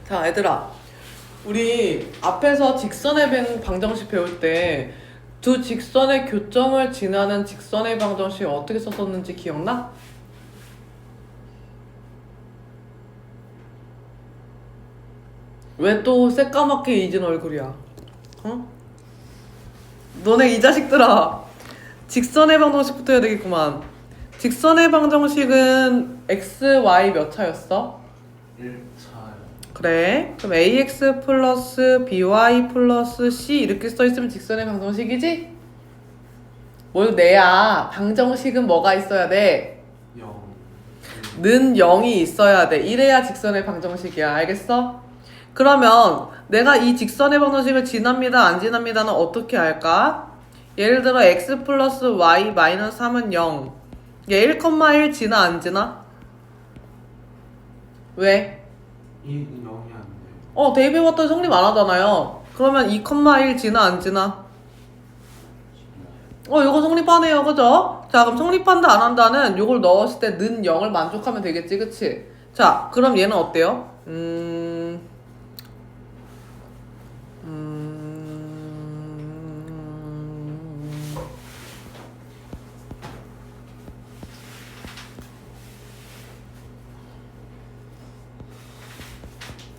자, 얘들아, 우리 앞에서 직선의 방정식 배울 때 두 직선의 교점을 지나는 직선의 방정식 어떻게 썼었는지 기억나? 왜 또 새까맣게 잊은 얼굴이야? 어? 너네 이 자식들아, 직선의 방정식부터 해야 되겠구만. 직선의 방정식은 x, y 몇 차였어? 1차요. 그래, 그럼 ax 플러스 by 플러스 c 이렇게 써있으면 직선의 방정식이지? 뭘 내야. 방정식은 뭐가 있어야 돼? 0. 는 0이 있어야 돼. 이래야 직선의 방정식이야. 알겠어? 그러면 내가 이 직선의 방정식을 지납니다 안 지납니다는 어떻게 할까? 예를 들어 x 플러스 y 마이너스 3은 0. 얘 1,1 지나 안 지나? 왜? 이 0이 안 돼요. 대입해봤더니 성립 안 하잖아요. 그러면 2,1 지나 안 지나? 이거 성립하네요. 그죠? 자, 그럼 성립한다 안 한다는 요걸 넣었을 때 는 0을 만족하면 되겠지. 그치? 자, 그럼 얘는 어때요?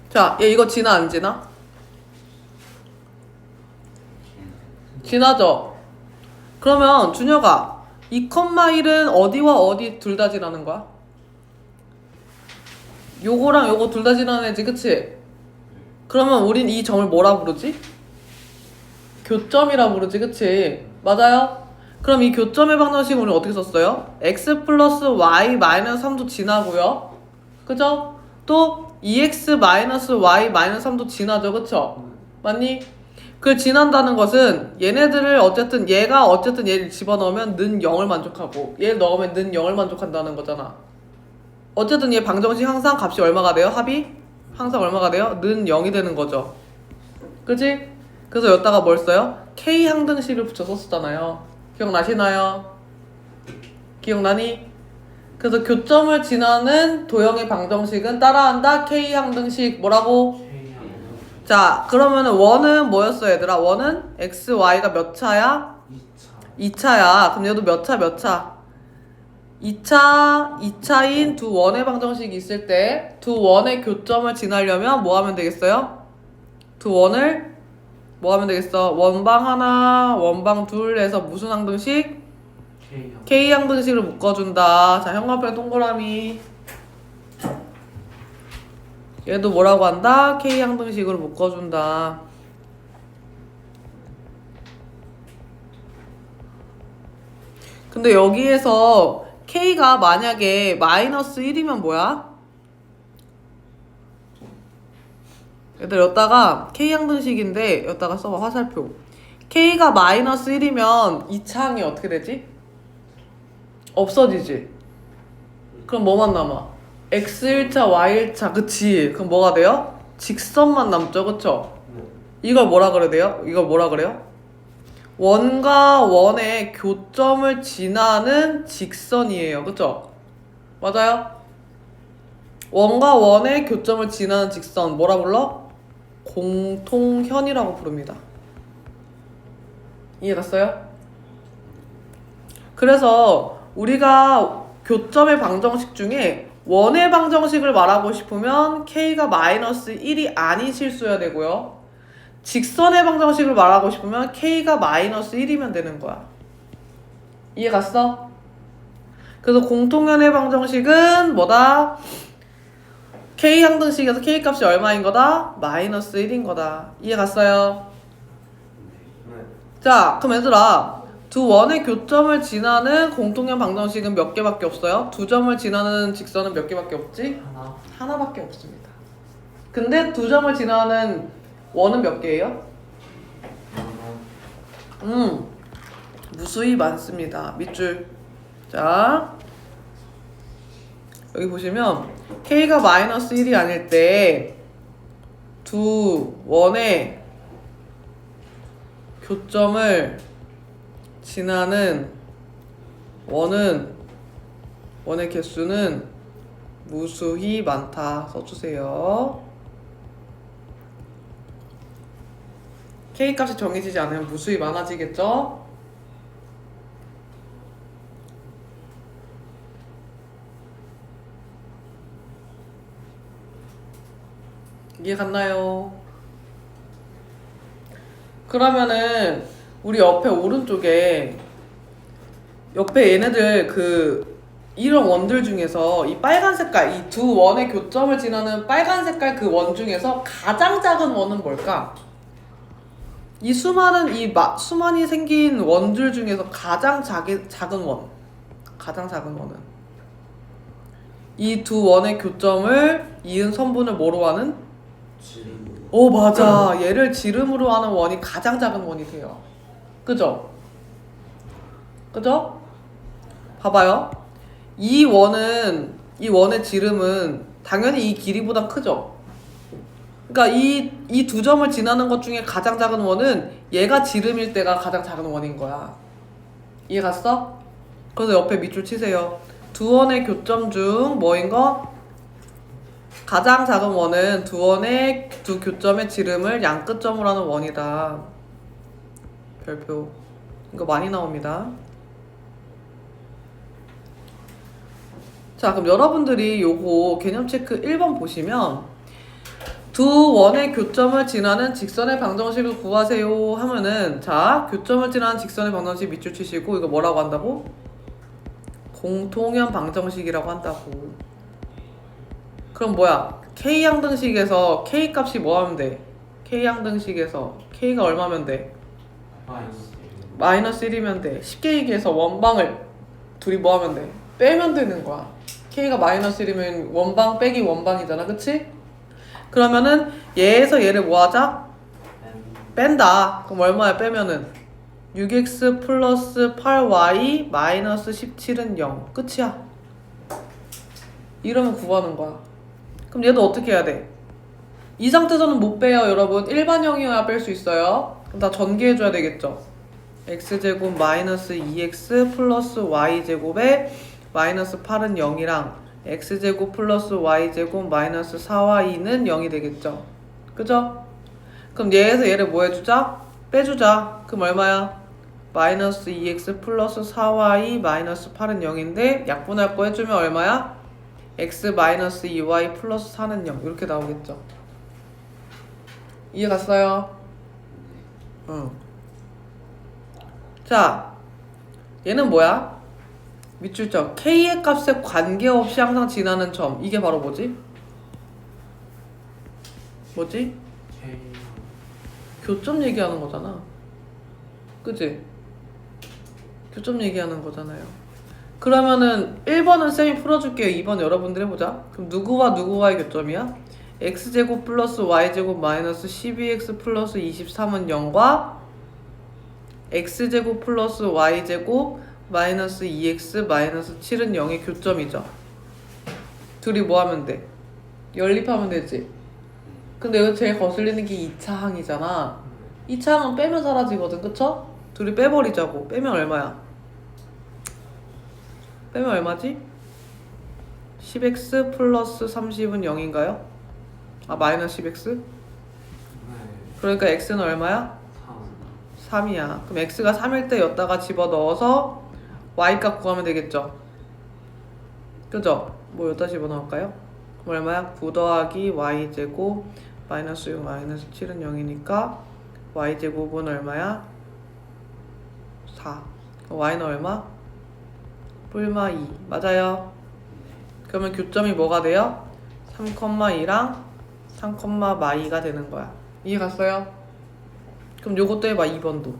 자, 얘 이거 지나 안 지나? 지나죠? 그러면 준혁아, 2,1은 어디와 어디 둘 다 지나는 거야? 요거랑 요거 둘 다 지나는 애지, 그치? 그러면 우린 이 점을 뭐라 부르지? 교점이라 부르지, 그치? 맞아요? 그럼 이 교점의 방정식은 우리 어떻게 썼어요? x 플러스 y 마이너스 3도 지나고요. 그죠? 또 2x 마이너스 y 마이너스 3도 지나죠, 그쵸? 맞니? 그 지난다는 것은 얘네들을 어쨌든 얘가 얘를 집어넣으면 는 0을 만족하고 얘를 넣으면 는 0을 만족한다는 거잖아. 어쨌든 얘 방정식 항상 값이 얼마가 돼요? 합이? 항상 얼마가 돼요? 는 0이 되는 거죠. 그치? 그래서 여기다가 뭘 써요? K 항등식을 붙여 썼었잖아요. 기억나시나요? 기억나니? 그래서 교점을 지나는 도형의 방정식은 따라한다 K 항등식. 뭐라고? K하고 자, 그러면은 원은 뭐였어, 얘들아? 원은 x, y가 몇 차야? 2차. 2차야. 그럼 얘도 몇 차, 몇 차? 2차인 두 원의 방정식이 있을 때 두 원의 교점을 지나려면 뭐 하면 되겠어요? 두 원을 뭐 하면 되겠어? 원방 하나, 원방 둘 해서 무슨 항등식? K하고 K 항등식을 묶어준다. 자, 형광펜 동그라미. 얘도 뭐라고 한다? K 항등식으로 묶어준다. 근데 여기에서 K가 만약에 마이너스 1이면 뭐야? 얘들 여기다가 K 항등식인데 여기다가 써봐. 화살표. K가 마이너스 1이면 이 차항이 어떻게 되지? 없어지지. 그럼 뭐만 남아? X1차, Y1차. 그치? 그럼 뭐가 돼요? 직선만 남죠. 그쵸? 이걸 뭐라 그래야 돼요? 이걸 뭐라 그래요? 원과 원의 교점을 지나는 직선이에요. 그쵸? 맞아요? 원과 원의 교점을 지나는 직선 뭐라 불러? 공통현이라고 부릅니다. 이해갔어요? 그래서 우리가 교점의 방정식 중에 원의 방정식을 말하고 싶으면 K가 마이너스 1이 아닌 실수여야 되고요. 직선의 방정식을 말하고 싶으면 K가 마이너스 1이면 되는 거야. 이해 갔어? 그래서 공통연의 방정식은 뭐다? K 항등식에서 K 값이 얼마인 거다? 마이너스 1인 거다. 이해 갔어요? 자, 그럼 얘들아, 두 원의 교점을 지나는 공통연 방정식은 몇 개밖에 없어요? 두 점을 지나는 직선은 몇 개밖에 없지? 하나. 하나밖에 없습니다. 근데 두 점을 지나는 원은 몇 개예요? 무수히 많습니다. 밑줄. 자, 여기 보시면 K가 마이너스 1이 아닐 때 두 원의 교점을 지나는 원의 개수는 무수히 많다 써주세요. K값이 정해지지 않으면 무수히 많아지겠죠? 이해 갔나요? 그러면은 우리 옆에 오른쪽에 옆에 얘네들 이런 원들 중에서 이 빨간 색깔 이 두 원의 교점을 지나는 빨간 색깔 그 원 중에서 가장 작은 원은 뭘까? 이 수많이 생긴 원들 중에서 가장 작은 원은 이 두 원의 교점을 이은 선분을 뭐로 하는? 지름. 오 맞아. 얘를 지름으로 하는 원이 가장 작은 원이 돼요. 그죠? 봐봐요. 이 원의 지름은 당연히 이 길이보다 크죠? 그러니까 이 두 점을 지나는 것 중에 가장 작은 원은 얘가 지름일 때가 가장 작은 원인 거야. 이해 갔어? 그래서 옆에 밑줄 치세요. 두 원의 교점 중 뭐인 거? 가장 작은 원은 두 교점의 지름을 양끝점으로 하는 원이다. 별표. 이거 많이 나옵니다. 자, 그럼 여러분들이 요거 개념 체크 1번 보시면 두 원의 교점을 지나는 직선의 방정식을 구하세요 하면은 자, 교점을 지나는 직선의 방정식 밑줄 치시고 이거 뭐라고 한다고? 공통연 방정식이라고 한다고. 그럼 뭐야? K양등식에서 K값이 뭐 하면 돼? K양등식에서 K가 얼마면 돼? 마이너스 1이면 돼. 쉽게 얘기해서 원방을 둘이 뭐 하면 돼? 빼면 되는 거야. K가 마이너스 1이면 원방 빼기 원방이잖아. 그치? 그러면은 얘에서 얘를 뭐 하자? 뺀다. 그럼 얼마야 빼면은? 6x 플러스 8y 마이너스 17은 0. 끝이야. 이러면 구하는 거야. 그럼 얘도 어떻게 해야 돼? 이 상태에서는 못 빼요 여러분. 일반형이어야 뺄 수 있어요. 그럼 다 전개해줘야 되겠죠. x제곱 마이너스 2x 플러스 y제곱에 마이너스 8은 0이랑 x제곱 플러스 y제곱 마이너스 4y는 0이 되겠죠. 그죠? 그럼 얘에서 얘를 뭐 해주자? 빼주자. 그럼 얼마야? 마이너스 2x 플러스 4y 마이너스 8은 0인데 약분할 거 해주면 얼마야? x 마이너스 2y 플러스 4는 0 이렇게 나오겠죠. 이해 갔어요? 응. 자, 얘는 뭐야? 밑줄점 k의 값에 관계없이 항상 지나는 점. 이게 바로 뭐지? K. 교점 얘기하는 거잖아. 그치? 교점 얘기하는 거잖아요. 그러면은 1번은 쌤이 풀어줄게요. 2번 여러분들 해보자. 그럼 누구와 누구와의 교점이야? x제곱 플러스 y제곱 마이너스 12x 플러스 23은 0과 x제곱 플러스 y제곱 마이너스 2x 마이너스 7은 0의 교점이죠. 둘이 뭐 하면 돼? 연립하면 되지. 근데 여기 제일 거슬리는 게 2차 항이잖아. 2차 항은 빼면 사라지거든. 그쵸? 둘이 빼버리자고. 빼면 얼마야? 빼면 얼마지? 10x 플러스 30은 0인가요? 아 마이너스 10x? 네. 그러니까 x는 얼마야? 3. 3이야. 그럼 x가 3일 때 여기다가 집어넣어서 y값 구하면 되겠죠? 그죠? 뭐 여기다 집어넣을까요? 그럼 얼마야? 9 더하기 y제곱 마이너스 6 마이너스 7은 0이니까 y제곱은 얼마야? 4. 그럼 y는 얼마? 뿔마 2. 맞아요. 그러면 교점이 뭐가 돼요? 3,2랑 3,2가 되는 거야. 이해 갔어요? 그럼 요것도 해봐. 2번도.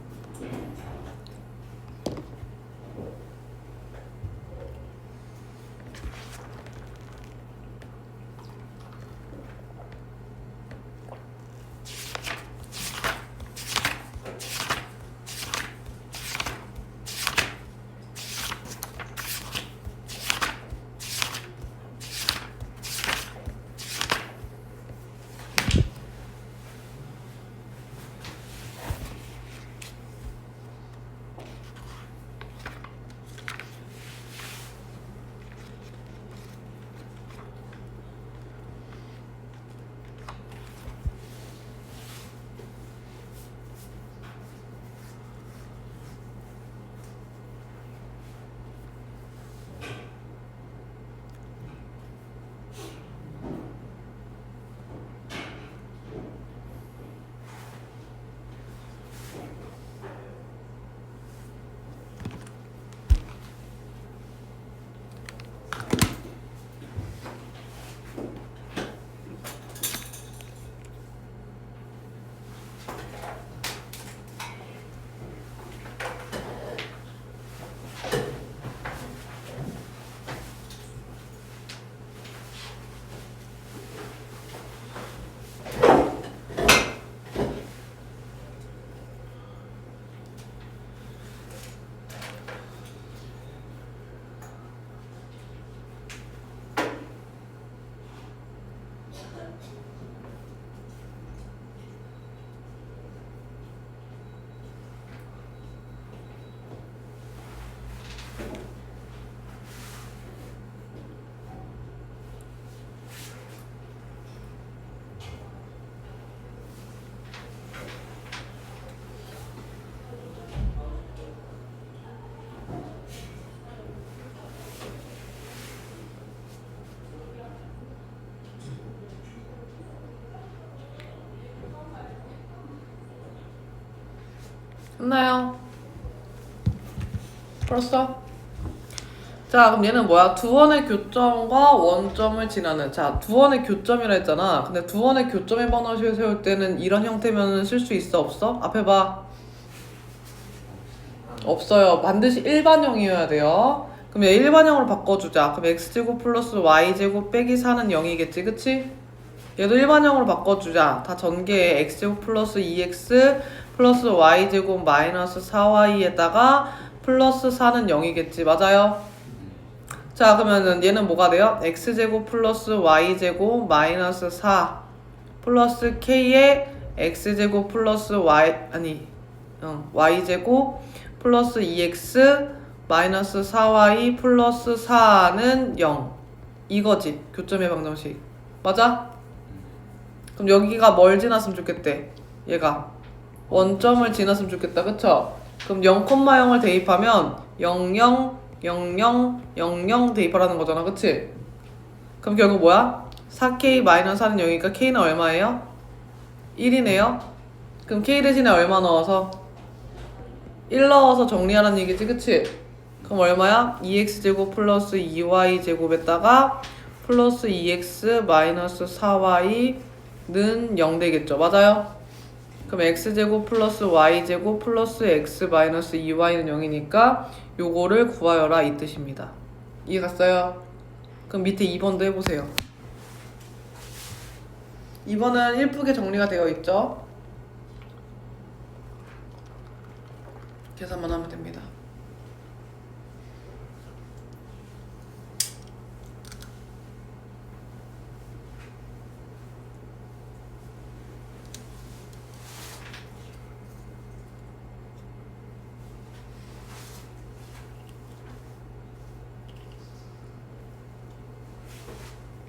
끝나요? 풀었어? 자, 그럼 얘는 뭐야? 두 원의 교점과 원점을 지나는. 자, 두 원의 교점이라 했잖아. 근데 두 원의 교점의 방정식을 세울 때는 이런 형태면 쓸 수 있어, 없어? 앞에 봐. 없어요. 반드시 일반형이어야 돼요. 그럼 얘 일반형으로 바꿔주자. 그럼 x제곱 플러스 y제곱 빼기 4는 0이겠지, 그치? 얘도 일반형으로 바꿔주자. 다 전개해. x제곱 플러스 2x 플러스 y제곱 마이너스 4y에다가 플러스 4는 0이겠지, 맞아요? 자, 그러면은 얘는 뭐가 돼요? x제곱 플러스 y제곱 마이너스 4 플러스 k에 x제곱 플러스 y제곱 플러스 2x 마이너스 4y 플러스 4는 0 이거지, 교점의 방정식. 맞아? 그럼 여기가 뭘 지났으면 좋겠대? 얘가 원점을 지났으면 좋겠다, 그쵸? 그럼 0,0을 대입하면 00 00 대입하라는 거잖아, 그치? 그럼 결국 뭐야? 4k 마이너스 4는 0이니까 k는 얼마예요? 1이네요. 그럼 k 대신에 얼마 넣어서? 1 넣어서 정리하라는 얘기지, 그치? 그럼 얼마야? 2x제곱 플러스 2y제곱에다가 플러스 2x 마이너스 4y는 0 되겠죠, 맞아요? 그럼 x제곱 플러스 y제곱 플러스 x 마이너스 2y는 0이니까 요거를 구하여라 이 뜻입니다. 이해 갔어요? 그럼 밑에 2번도 해보세요. 2번은 예쁘게 정리가 되어 있죠? 계산만 하면 됩니다.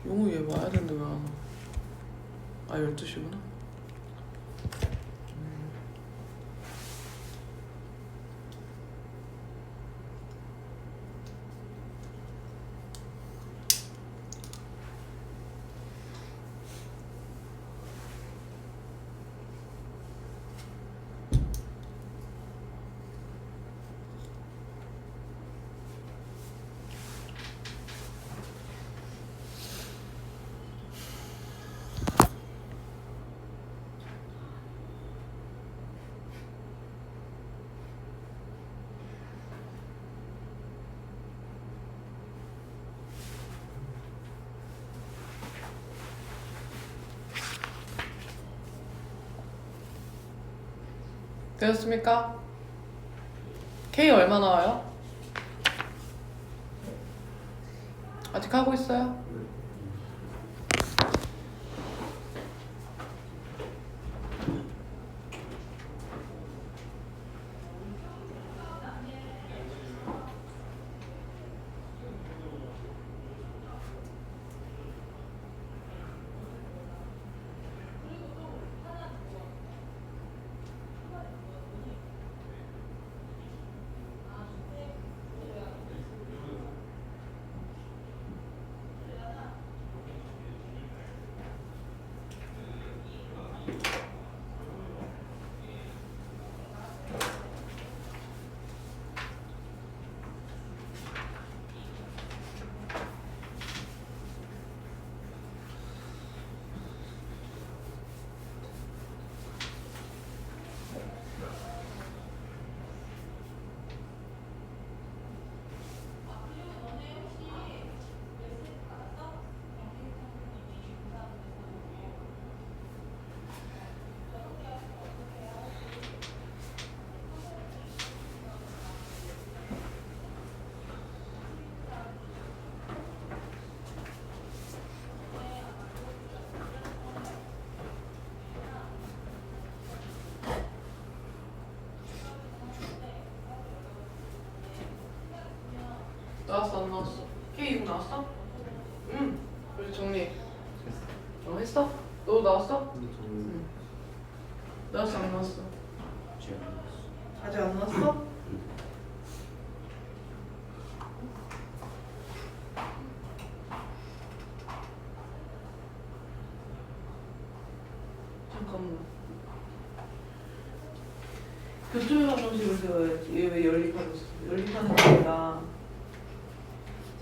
용우 얘 와야 되는데 왜 안 와? 아, 12시구나. 되셨습니까? K 얼마 나와요? 아직 하고 있어요? 나왔어 안 나왔어? K6 나왔어? 응. 그래서 정리. 했어? 너도 나왔어? 응. 나왔어 안 나왔어? 아직 안 나왔어? 잠깐만. 교점의 방정식을 세워야지. 얘 왜 연립하고 있어? 연립하는 게 아니라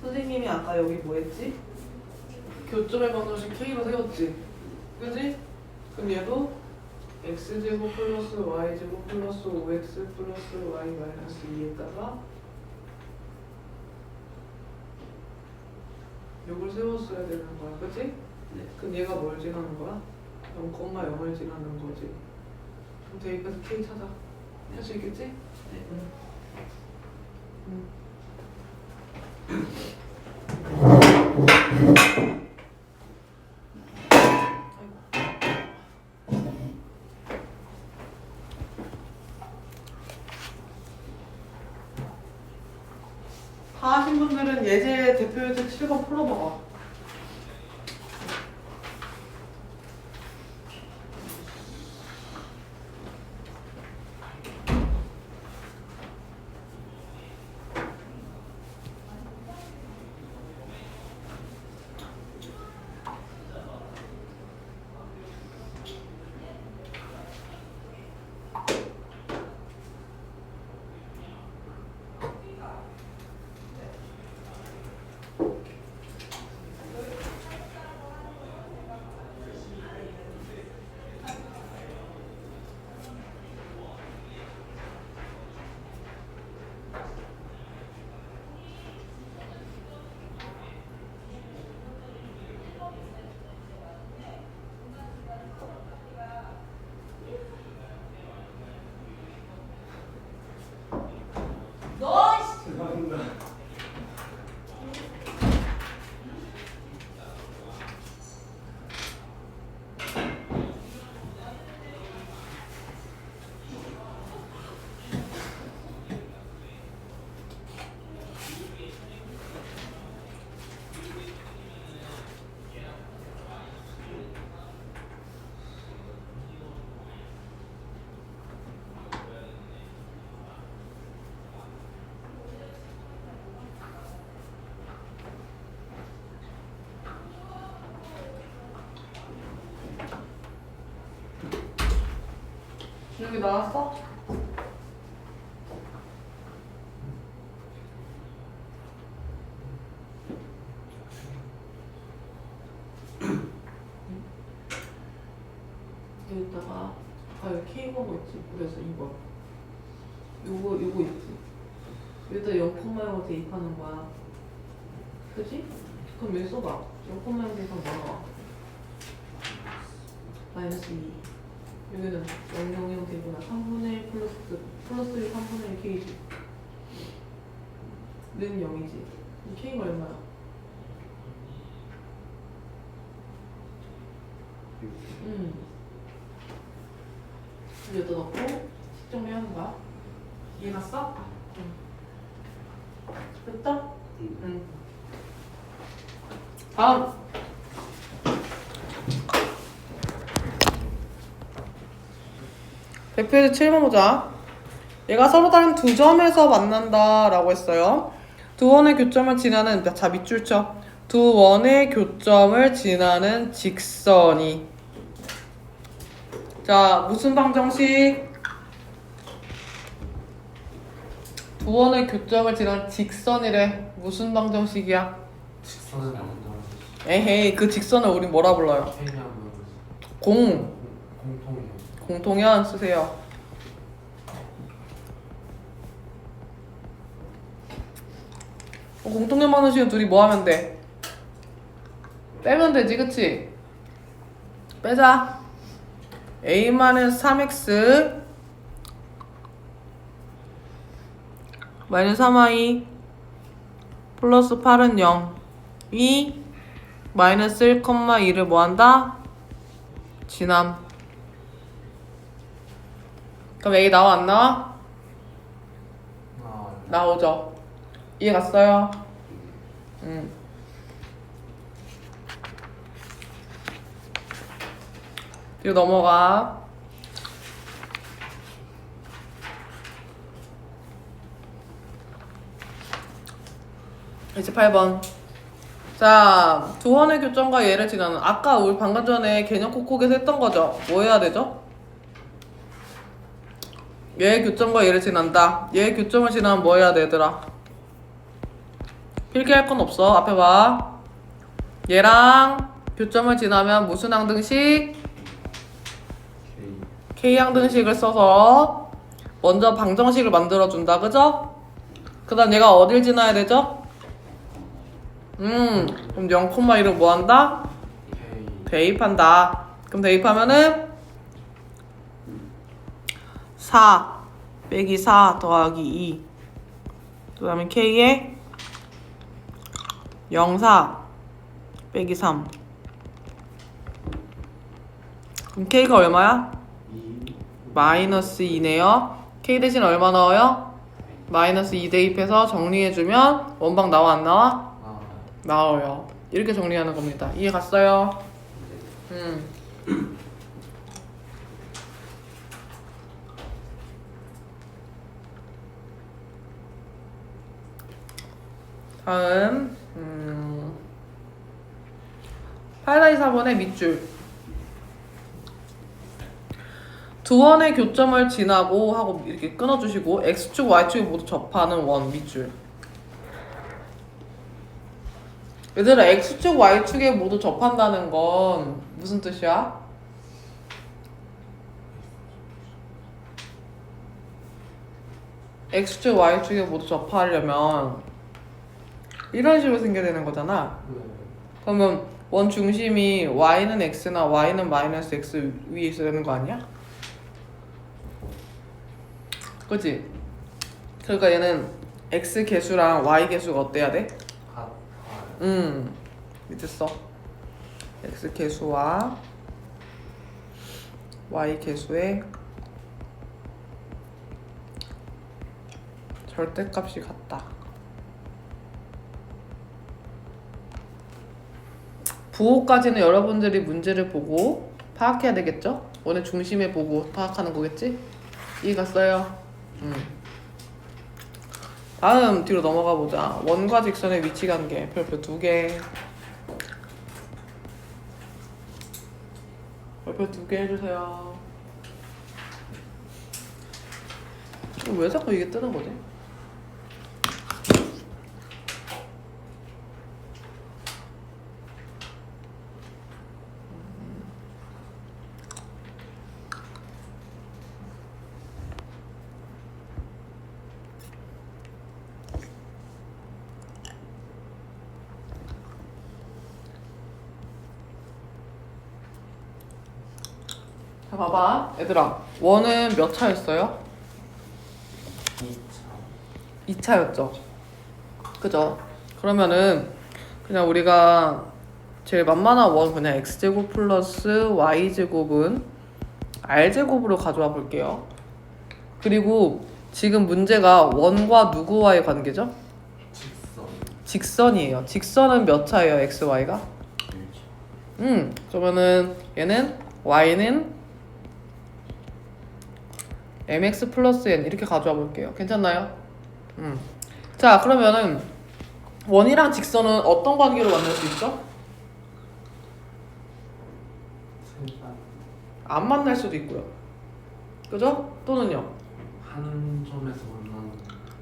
선생님이 아까 여기 뭐 했지? 교점의 방정식 K로 세웠지? 그지? 그럼 얘도 x제곱 플러스 y제곱 플러스 5x 플러스 y 마이너스 2에다가 요걸 세웠어야 되는 거야. 그지? 네. 그럼 얘가 뭘 지나는 거야? 0,0을 지나는 거지. 그럼 대입해서 K 찾아. 할 수 있겠지? 네. 다 하신 분들은 예제 대표에서 7번 풀어봐봐. 죄송합니다. 여기 나왔어? 여기다가 여기 K번호 있지? 그래서 2번 요거 있지? 여기다 0,0 대입하는 거야. 그치? 그럼 여기 써봐. 0,0 대입하면 뭐 나와? 마이너스 2. 여기는 0,0 되구나. 3분의 1 플러스 1 3분의 1 K지. 는 0이지. K가 얼마야? 여기다 넣고 식정리하는 거야. 이해갔어? 됐다? 응. 다음. 대표에서 7번 보자. 얘가 서로 다른 두 점에서 만난다 라고 했어요. 두 원의 교점을 지나는, 자 밑줄 쳐. 두 원의 교점을 지나는 직선이, 자 무슨 방정식? 두 원의 교점을 지나는 직선이래. 무슨 방정식이야? 직선은 안 나오죠. 에헤이, 그 직선을 우리 뭐라 불러요? K냐면 공통이요. 공통연 쓰세요. 공통연 방정식은 둘이 뭐 하면 돼? 빼면 되지, 그치? 빼자. a-3x 마이너스 3y 플러스 8은 0 이 마이너스 1,2를 뭐한다? 지남. 그럼 A 나와 안 나와? 나오죠. 이해 갔어요? 뒤로 넘어가. 이제 8번. 자, 두 원의 교점과 얘를 지나는, 아까 우리 방금 전에 개념 콕콕에서 했던 거죠. 뭐 해야 되죠? 얘의 교점과 얘를 지난다. 얘의 교점을 지나면 뭐 해야 돼, 얘들아? 필기할 건 없어. 앞에 봐. 얘랑 교점을 지나면 무슨 항등식? K 항등식을 써서 먼저 방정식을 만들어준다. 그죠? 그 다음 얘가 어딜 지나야 되죠? 그럼 0,1은 뭐 한다? 대입한다. 그럼 대입하면은 4 빼기 4 더하기 2. 그 다음에 K에 0, 4 빼기 3. 그럼 K가 얼마야? 마이너스 2네요. K 대신 얼마 넣어요? 마이너스 2 대입해서 정리해주면 원방 나와 안 나와? 나와요. 이렇게 정리하는 겁니다. 이해 갔어요? 다음 8-4번의 밑줄. 두 원의 교점을 지나고 하고 이렇게 끊어주시고 X축, Y축이 모두 접하는 원 밑줄. 얘들아, X축, Y축에 모두 접한다는 건 무슨 뜻이야? X축, Y축에 모두 접하려면 이런 식으로 생겨야 되는 거잖아. 그러면 원 중심이 Y는 X나 Y는 마이너스 X 위에 있어야 되는 거 아니야? 그치? 그러니까 얘는 X 개수랑 Y 개수가 어때야 돼? 밑에 써. X 개수와 Y 개수의 절대값이 같다. 부호까지는 여러분들이 문제를 보고 파악해야 되겠죠? 원의 중심에 보고 파악하는 거겠지? 이해 갔어요? 다음 뒤로 넘어가 보자. 원과 직선의 위치 관계 별표 2개. 별표 2개 해주세요. 왜 자꾸 이게 뜨는 거지? 자, 봐봐. 얘들아, 원은 몇 차였어요? 2차였죠. 그죠? 그러면은 그냥 우리가 제일 만만한 원 그냥 x제곱 플러스 y제곱은 r제곱으로 가져와 볼게요. 그리고 지금 문제가 원과 누구와의 관계죠? 직선이에요. 직선은 몇 차예요? x, y가? 그러면은 얘는 y는 mx 플러스 n 이렇게 가져와 볼게요. 괜찮나요? 자, 그러면은 원이랑 직선은 어떤 관계로 만날 수 있죠? 안 만날 수도 있고요. 그죠? 또는요? 한 점에서 만나는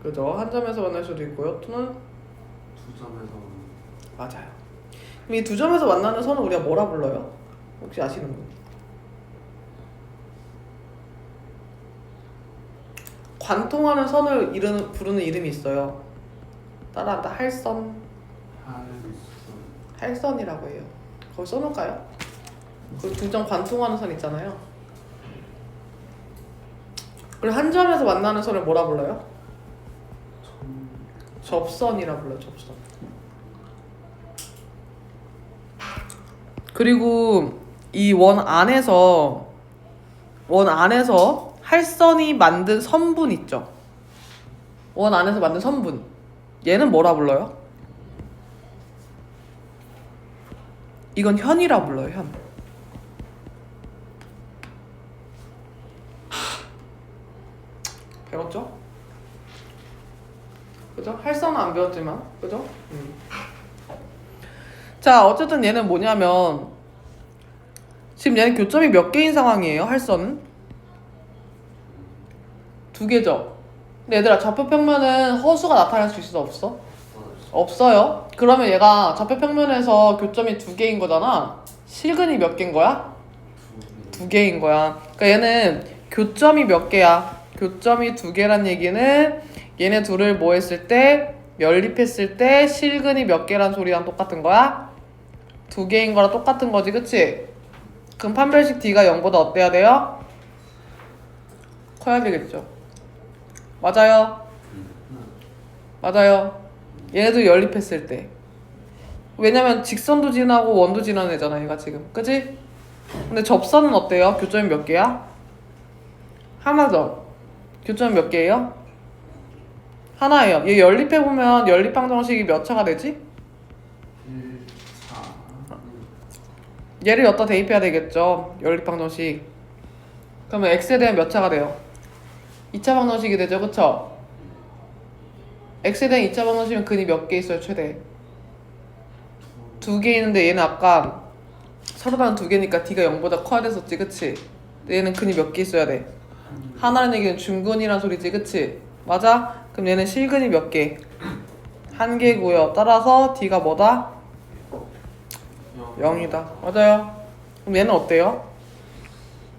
그죠? 한 점에서 만날 수도 있고요. 또는 두 점에서 맞아요. 그럼 이 두 점에서 만나는 선을 우리가 뭐라 불러요? 혹시 아시는 분? 관통하는 선을 부르는 이름이 있어요. 따라한다. 할선. 할선이라고 해요. 거기 써놓을까요? 그 두 점 관통하는 선 있잖아요. 그리고 한 점에서 만나는 선을 뭐라 불러요? 접선이라 불러요. 접선. 그리고 이 원 안에서 할선이 만든 선분 있죠. 원 안에서 만든 선분. 얘는 뭐라 불러요? 이건 현이라 불러요. 현. 배웠죠? 그죠? 할선은 안 배웠지만, 그죠? 자, 어쨌든 얘는 뭐냐면 지금 얘는 교점이 몇 개인 상황이에요? 할선은 두 개죠. 근데 얘들아 좌표평면은 허수가 나타날 수 있어 없어? 없어요. 그러면 얘가 좌표평면에서 교점이 두 개인 거잖아. 실근이 몇 개인 거야? 두 개인 거야. 그러니까 얘는 교점이 몇 개야? 교점이 두 개란 얘기는 얘네 둘을 뭐 했을 때 연립했을 때 실근이 몇 개란 소리랑 똑같은 거야? 두 개인 거랑 똑같은 거지, 그치? 그럼 판별식 D가 0보다 어때야 돼요? 커야 되겠죠. 맞아요. 맞아요. 얘네도 연립했을 때. 왜냐면 직선도 지나고 원도 지나는 애잖아, 얘가 지금. 그치? 근데 접선은 어때요? 교점이 몇 개야? 하나죠. 교점이 몇 개예요? 하나예요. 얘 연립해보면 연립방정식이 몇 차가 되지? 1, 4. 얘를 여기다 대입해야 되겠죠. 연립방정식. 그러면 x에 대한 몇 차가 돼요? 2차 방정식이 되죠, 그쵸? x에 대한 2차 방정식은 근이 몇 개 있어요, 최대? 두 개 있는데 얘는 아까 서로 다른 두 개니까 d가 0보다 커야 됐었지, 그치? 근데 얘는 근이 몇 개 있어야 돼? 하나라는 얘기는 중근이란 소리지, 그치? 맞아? 그럼 얘는 실근이 몇 개? 한 개고요. 따라서 d가 뭐다? 0이다. 맞아요. 그럼 얘는 어때요?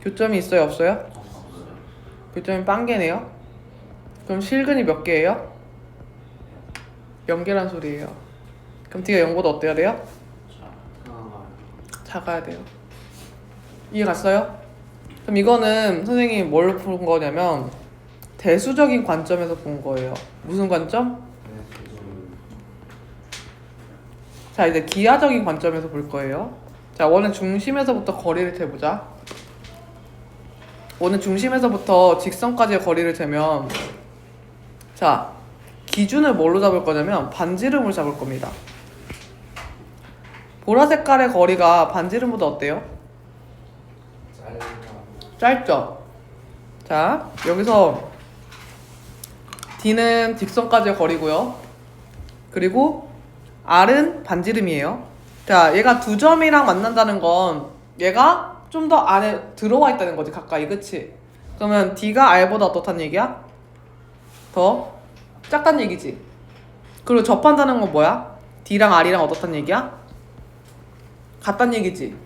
교점이 있어요, 없어요? 교점이 빵개네요. 그럼 실근이 몇 개예요? 0개란 소리예요. 그럼 d가 0보다 어때야 돼요? 작아야 돼요. 이해 갔어요? 그럼 이거는 선생님이 뭘로 푼 거냐면 대수적인 관점에서 본 거예요. 무슨 관점? 자, 이제 기하적인 관점에서 볼 거예요. 자, 원의 중심에서부터 거리를 재보자. 원의 중심에서부터 직선까지의 거리를 재면, 자, 기준을 뭘로 잡을 거냐면 반지름으로 잡을 겁니다. 보라 색깔의 거리가 반지름보다 어때요? 짧죠? 자, 여기서 D는 직선까지의 거리고요. 그리고 R은 반지름이에요. 자, 얘가 두 점이랑 만난다는 건 얘가 좀 더 안에 들어와 있다는 거지, 가까이. 그치? 그러면 D가 R보다 어떻다는 얘기야? 더 작다는 얘기지. 그리고 접한다는 건 뭐야? D랑 R이랑 어떻다는 얘기야? 같다는 얘기지.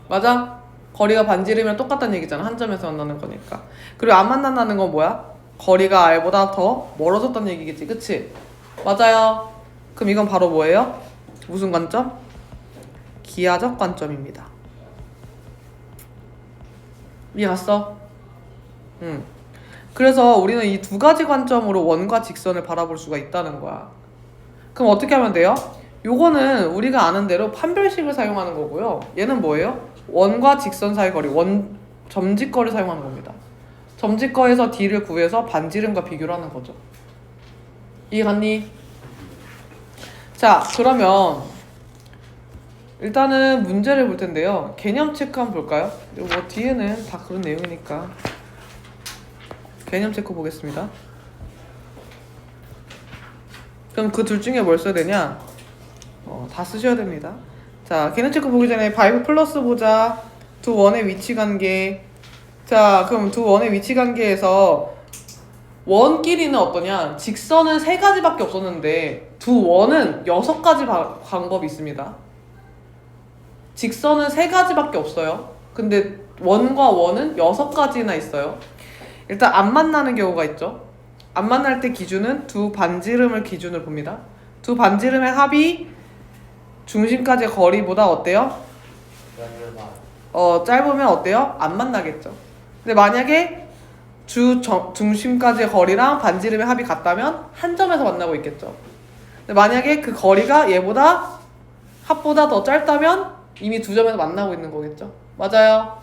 맞아? 거리가 반지름이랑 똑같다는 얘기잖아. 한 점에서 만나는 거니까. 그리고 안 만난다는 건 뭐야? 거리가 R보다 더 멀어졌다는 얘기겠지. 그치? 맞아요. 그럼 이건 바로 뭐예요? 무슨 관점? 기하적 관점입니다. 이해 갔어? 응. 그래서 우리는 이 두 가지 관점으로 원과 직선을 바라볼 수가 있다는 거야. 그럼 어떻게 하면 돼요? 요거는 우리가 아는 대로 판별식을 사용하는 거고요. 얘는 뭐예요? 원과 직선 사이 거리, 점직거를 사용하는 겁니다. 점직거에서 D를 구해서 반지름과 비교를 하는 거죠. 이해 갔니? 자, 그러면 일단은 문제를 볼 텐데요. 개념 체크 한번 볼까요? 뭐 뒤에는 다 그런 내용이니까 개념 체크 보겠습니다. 그럼 그 둘 중에 뭘 써야 되냐? 다 쓰셔야 됩니다. 자, 개념 체크 보기 전에 바이브 플러스 보자. 두 원의 위치 관계. 자, 그럼 두 원의 위치 관계에서 원끼리는 어떠냐? 직선은 3가지밖에 없었는데 두 원은 6가지 방법이 있습니다. 직선은 3가지밖에 없어요. 근데 원과 원은 6가지나 있어요. 일단 안 만나는 경우가 있죠. 안 만날 때 기준은 두 반지름을 기준으로 봅니다. 두 반지름의 합이 중심까지의 거리보다 어때요? 짧으면 어때요? 안 만나겠죠. 근데 만약에 중심까지의 거리랑 반지름의 합이 같다면 한 점에서 만나고 있겠죠. 근데 만약에 그 거리가 얘보다 합보다 더 짧다면 이미 두 점에서 만나고 있는 거겠죠. 맞아요.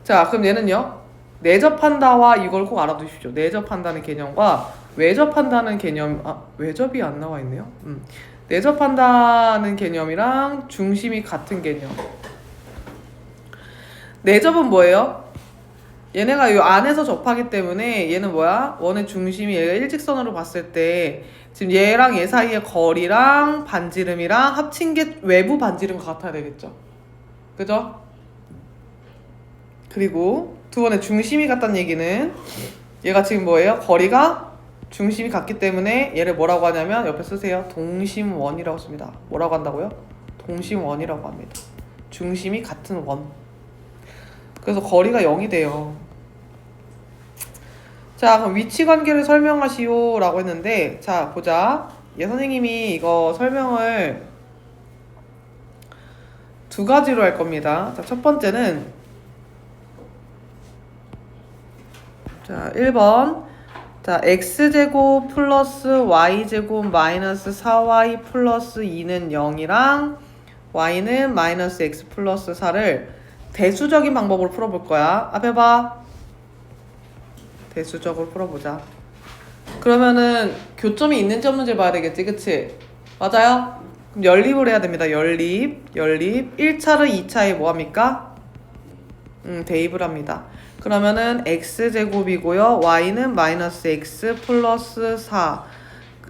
자, 그럼 얘는요. 내접한다와 이걸 꼭 알아두십시오. 내접한다는 개념과 외접한다는 개념, 외접이 안 나와 있네요. 내접한다는 개념이랑 중심이 같은 개념. 내접은 뭐예요? 얘네가 이 안에서 접하기 때문에 얘는 뭐야? 원의 중심이 얘가 일직선으로 봤을 때 지금 얘랑 얘 사이의 거리랑 반지름이랑 합친 게 외부 반지름과 같아야 되겠죠. 그죠? 그리고 두 원의 중심이 같다는 얘기는 얘가 지금 뭐예요? 거리가 중심이 같기 때문에 얘를 뭐라고 하냐면 옆에 쓰세요. 동심원이라고 씁니다. 뭐라고 한다고요? 동심원이라고 합니다. 중심이 같은 원. 그래서 거리가 0이 돼요. 자, 그럼 위치 관계를 설명하시오 라고 했는데, 자, 보자. 얘 선생님이 이거 설명을 두 가지로 할 겁니다. 자, 첫 번째는, 자, 1번. 자, x제곱 플러스 y제곱 마이너스 4y 플러스 2는 0이랑 y는 마이너스 x 플러스 4를 대수적인 방법으로 풀어볼 거야. 앞에 봐. 대수적으로 풀어보자. 그러면은 교점이 있는지 없는지 봐야 되겠지, 그치? 맞아요? 그럼 연립을 해야 됩니다. 연립 1차를 2차에 뭐합니까? 대입을 합니다. 그러면은 x제곱이고요. y는 마이너스 x 플러스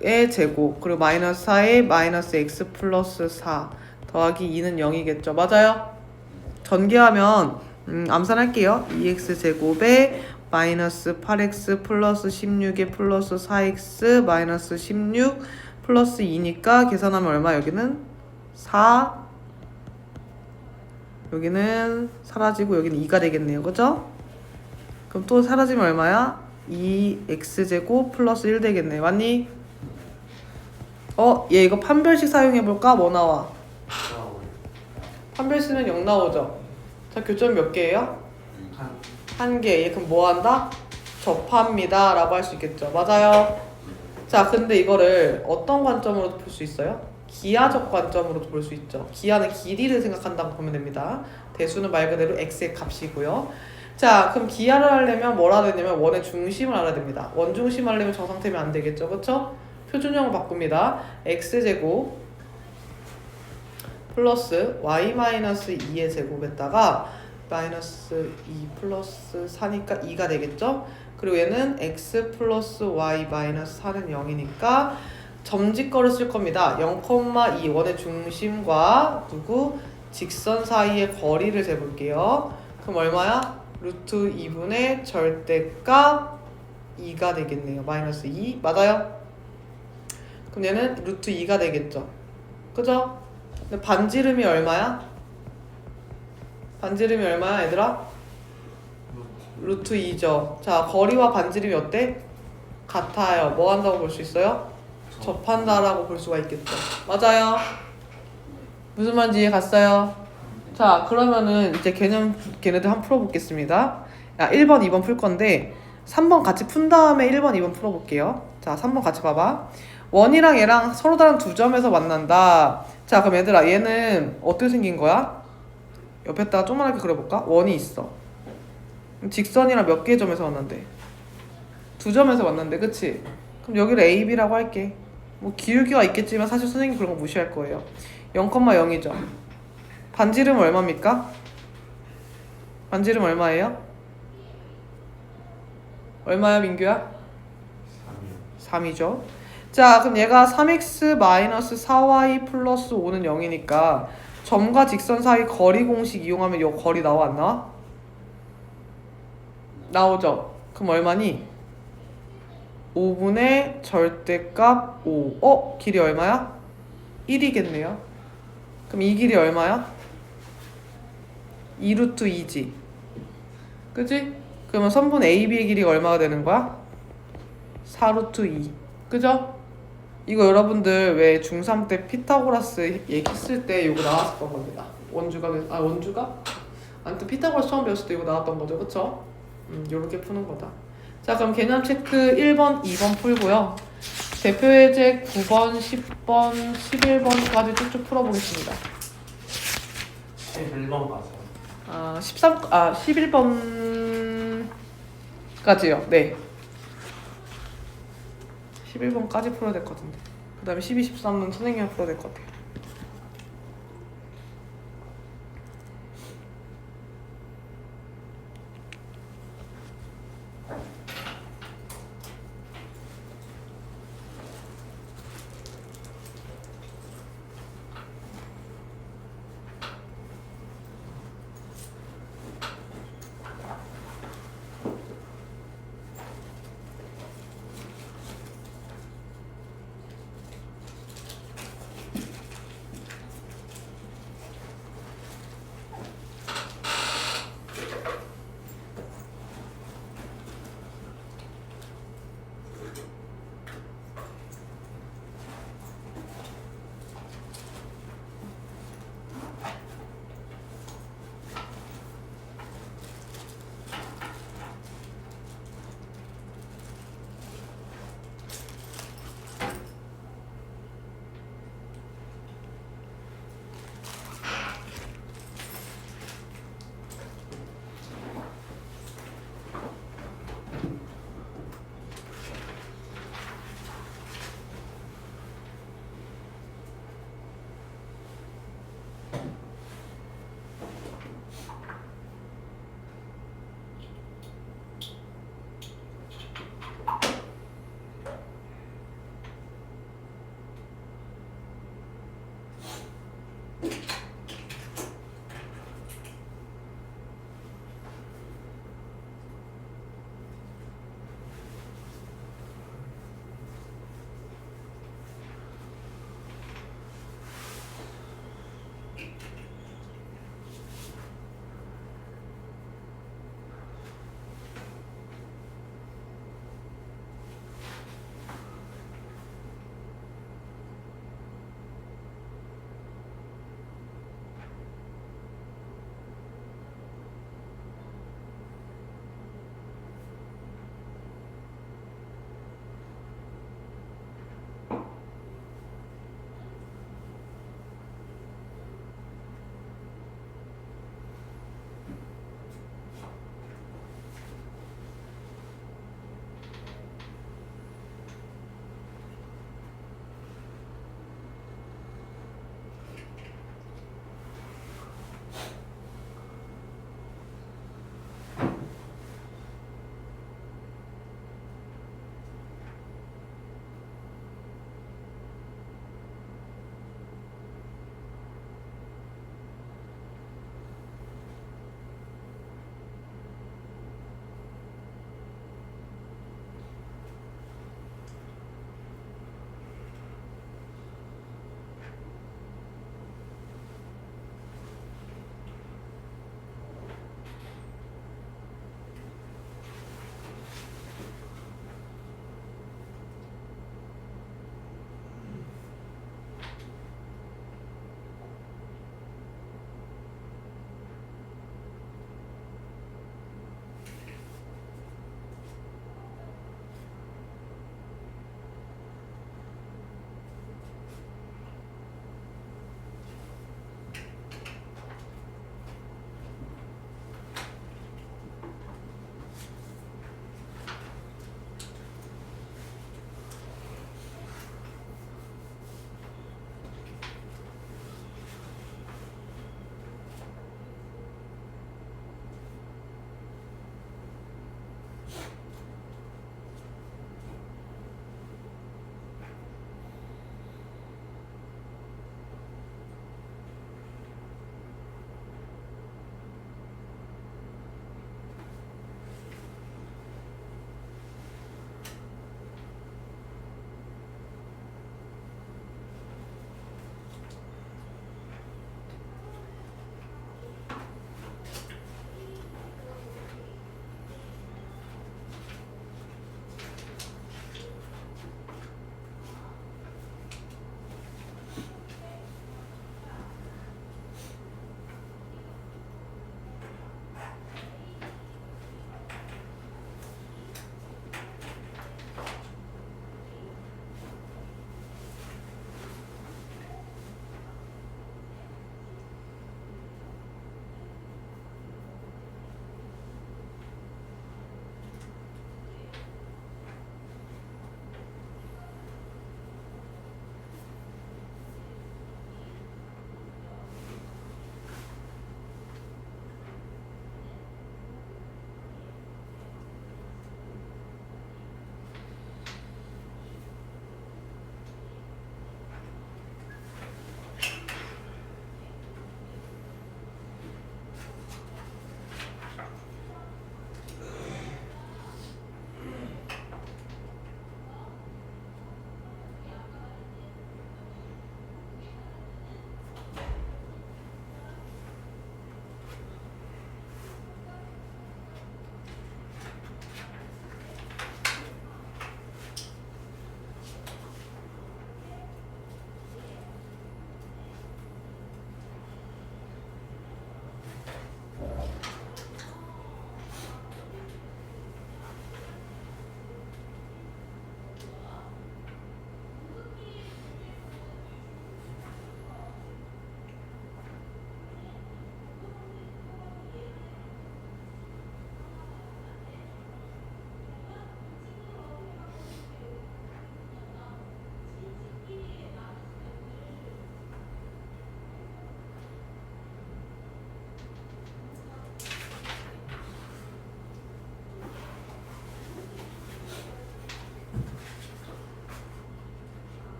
4의 제곱, 그리고 마이너스 4에 마이너스 x 플러스 4 더하기 2는 0이겠죠. 맞아요? 전개하면 암산할게요. 2x제곱에 마이너스 8x 플러스 16에 플러스 4x 마이너스 16 플러스 2니까 계산하면 얼마? 여기는 4, 여기는 사라지고 여기는 2가 되겠네요. 그죠? 그럼 또 사라지면 얼마야? 2x제곱 플러스 1 되겠네. 맞니? 얘 이거 판별식 사용해볼까? 뭐 나와? 판별 쓰면 0 나오죠? 자, 교점 몇 개예요? 한 개. 얘 그럼 뭐 한다? 접합니다 라고 할 수 있겠죠. 맞아요. 자, 근데 이거를 어떤 관점으로도 볼 수 있어요? 기하적 관점으로도 볼 수 있죠. 기하는 길이를 생각한다고 보면 됩니다. 대수는 말 그대로 x의 값이고요. 자, 그럼 기하를 하려면 뭘 알아야 되냐면 원의 중심을 알아야 됩니다. 원 중심 하려면 저 상태면 안 되겠죠. 그쵸? 표준형을 바꿉니다. x제곱 플러스 y 마이너스 2의 제곱에다가 마이너스 2 플러스 4니까 2가 되겠죠? 그리고 얘는 x 플러스 y 마이너스 4는 0이니까 점짓거를 쓸 겁니다. 0,2 원의 중심과 누구? 직선 사이의 거리를 재볼게요. 그럼 얼마야? 루트 2분의 절대값 2가 되겠네요. 마이너스 2 맞아요? 그럼 얘는 루트 2가 되겠죠. 그죠? 근데 반지름이 얼마야? 반지름이 얼마야 얘들아? 루트 2죠. 자, 거리와 반지름이 어때? 같아요. 뭐 한다고 볼 수 있어요? 접한다라고 볼 수가 있겠죠. 맞아요. 무슨 말인지 이해 갔어요? 자, 그러면은 이제 걔네들 한번 풀어보겠습니다. 야, 1번, 2번 풀 건데 3번 같이 푼 다음에 1번, 2번 풀어볼게요. 자, 3번 같이 봐봐. 원이랑 얘랑 서로 다른 두 점에서 만난다. 자, 그럼 얘들아 얘는 어떻게 생긴 거야? 옆에다가 조그맣게 그려볼까? 원이 있어. 직선이랑 몇 개의 점에서 만난대? 두 점에서 만난대, 그치? 그럼 여기를 A, B라고 할게. 뭐 기울기가 있겠지만 사실 선생님 그런 거 무시할 거예요. 0,0이죠. 반지름 얼마입니까? 반지름 얼마예요? 얼마야 민규야? 3이죠. 자, 그럼 얘가 3x 마이너스 4y 플러스 5는 0이니까 점과 직선 사이 거리 공식 이용하면 요 거리 나와 안 나와? 나오죠. 그럼 얼마니? 5분의 절대값 5. 길이 얼마야? 1이겠네요. 그럼 이 길이 얼마야? 2루트 2지. 그지? 그러면 선분 AB의 길이가 얼마가 되는 거야? 4루트 2. 그죠? 이거 여러분들 왜 중3 때 피타고라스 얘기했을 때 이거 나왔었던 겁니다. 원주가? 아무튼 피타고라스 처음 배웠을 때 이거 나왔던 거죠. 그쵸? 요렇게 푸는 거다. 자, 그럼 개념 체크 1번, 2번 풀고요. 대표 예제 9번, 10번, 11번까지 쭉쭉 풀어보겠습니다. 11번 가세요. 11번까지요. 네. 11번까지 풀어야 될 것 같은데. 그 다음에 12, 13은 선생님이 풀어야 될 것 같아요.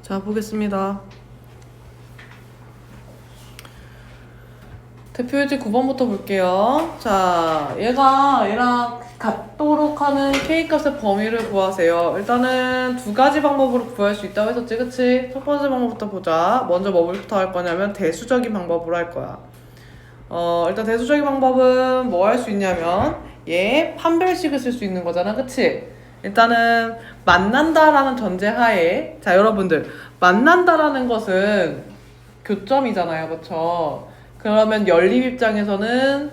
자, 보겠습니다. 대표유지 9번부터 볼게요. 자, 얘랑 같도록 하는 K값의 범위를 구하세요. 일단은 두 가지 방법으로 구할 수 있다고 했었지, 그치? 첫 번째 방법부터 보자. 먼저 뭐부터 할 거냐면 대수적인 방법으로 할 거야. 일단 대수적인 방법은 뭐 할 수 있냐면 얘 판별식을 쓸 수 있는 거잖아, 그치? 일단은 만난다라는 전제하에, 자, 여러분들, 만난다라는 것은 교점이잖아요, 그쵸? 그러면 연립 입장에서는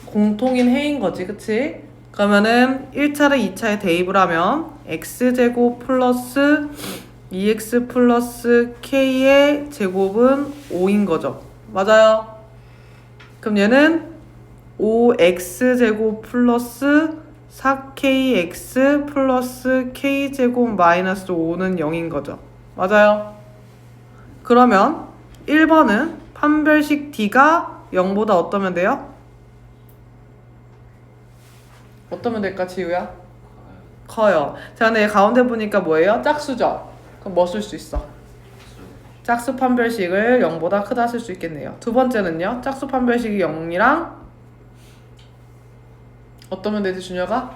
공통인 해인 거지, 그치? 그러면은 1차를 2차에 대입을 하면 x제곱 플러스 2x 플러스 k의 제곱은 5인 거죠. 맞아요? 그럼 얘는 5x제곱 플러스 4kx 플러스 k제곱 마이너스 5는 0인 거죠. 맞아요? 그러면 1번은 판별식 D가 0보다 어떠면 돼요? 어떠면 될까, 지우야? 커요. 자, 근데 가운데 보니까 뭐예요? 짝수죠? 그럼 뭐 쓸 수 있어? 짝수 판별식을 0보다 크다 쓸 수 있겠네요. 두 번째는요? 짝수 판별식이 0이랑 어떠면 되지, 준혁아?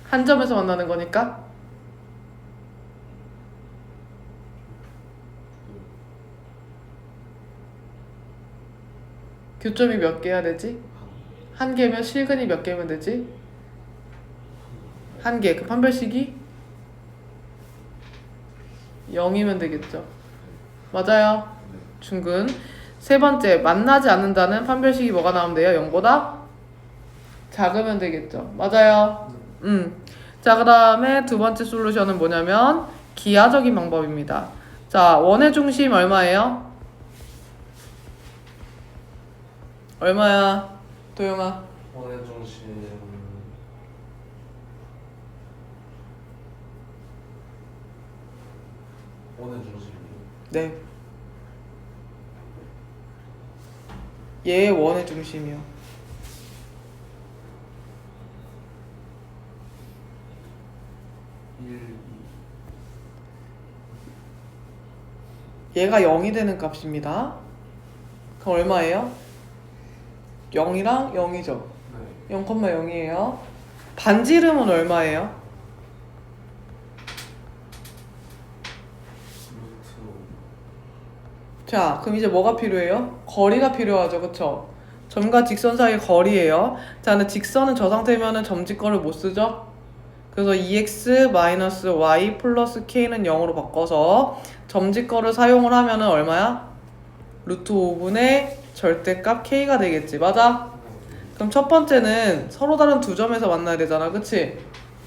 한 점에서 만나는 거니까? 교점이 몇 개 해야 되지? 한 개면 실근이 몇 개면 되지? 한 개. 그 판별식이 0이면 되겠죠. 맞아요. 중근. 세 번째, 만나지 않는다는 판별식이 뭐가 나오면 돼요? 0보다 작으면 되겠죠. 맞아요. 자, 그 다음에 두 번째 솔루션은 뭐냐면 기하적인 방법입니다. 자, 원의 중심 얼마예요? 얼마야, 도영아? 원의 중심 원의 중심이 네. 얘의 원의 중심이요. 1, 2 얘가 0이 되는 값입니다. 그럼 얼마예요? 0이랑 0이죠. 네. 0,0이에요. 반지름은 얼마예요? 루트 자, 그럼 이제 뭐가 필요해요? 거리가 필요하죠, 그쵸? 점과 직선 사이의 거리예요. 자, 근데 직선은 저 상태면은 점직거를 못 쓰죠? 그래서 2x-y 플러스 k는 0으로 바꿔서 점직거를 사용을 하면은 얼마야? 루트 5분의 절대값 k가 되겠지, 맞아? 그럼 첫 번째는 서로 다른 두 점에서 만나야 되잖아, 그치?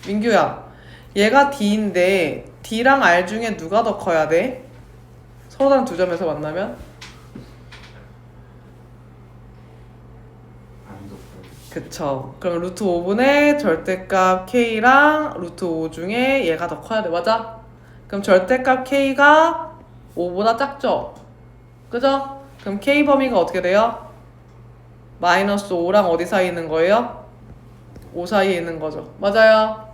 민규야, 얘가 D인데 D랑 R 중에 누가 더 커야 돼? 서로 다른 두 점에서 만나면? 안 덮어. 그쵸. 그럼 루트 5분의 절대값 K랑 루트 5 중에 얘가 더 커야 돼, 맞아? 그럼 절대값 K가 5보다 작죠? 그죠? 그럼 K 범위가 어떻게 돼요? 마이너스 5랑 어디 사이에 있는 거예요? 5 사이에 있는 거죠. 맞아요.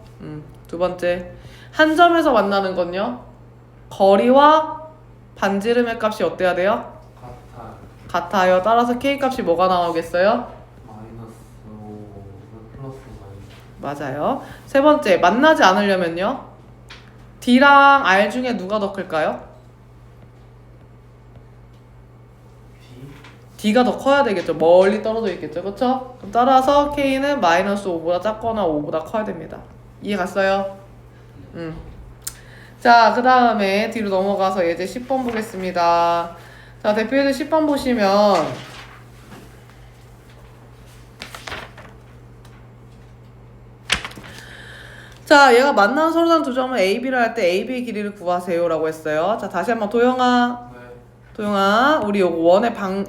두 번째. 한 점에서 만나는 건요? 거리와 반지름의 값이 어때야 돼요? 같아. 같아요. 따라서 K 값이 뭐가 나오겠어요? 마이너스 5 플러스 마이너스 맞아요. 세 번째. 만나지 않으려면요? D랑 R 중에 누가 더 클까요? D D가 더 커야 되겠죠. 멀리 떨어져 있겠죠. 그쵸? 그럼 따라서 K는 마이너스 5보다 작거나 5보다 커야 됩니다. 이해 갔어요? 자, 그 다음에 뒤로 넘어가서 예제 10번 보겠습니다. 자, 대표예제 10번 보시면 자, 얘가 만나는 서로 다른 두 점을 A, B를 할 때 A, B의 길이를 구하세요 라고 했어요. 자, 다시 한번 도영아, 네. 우리 요거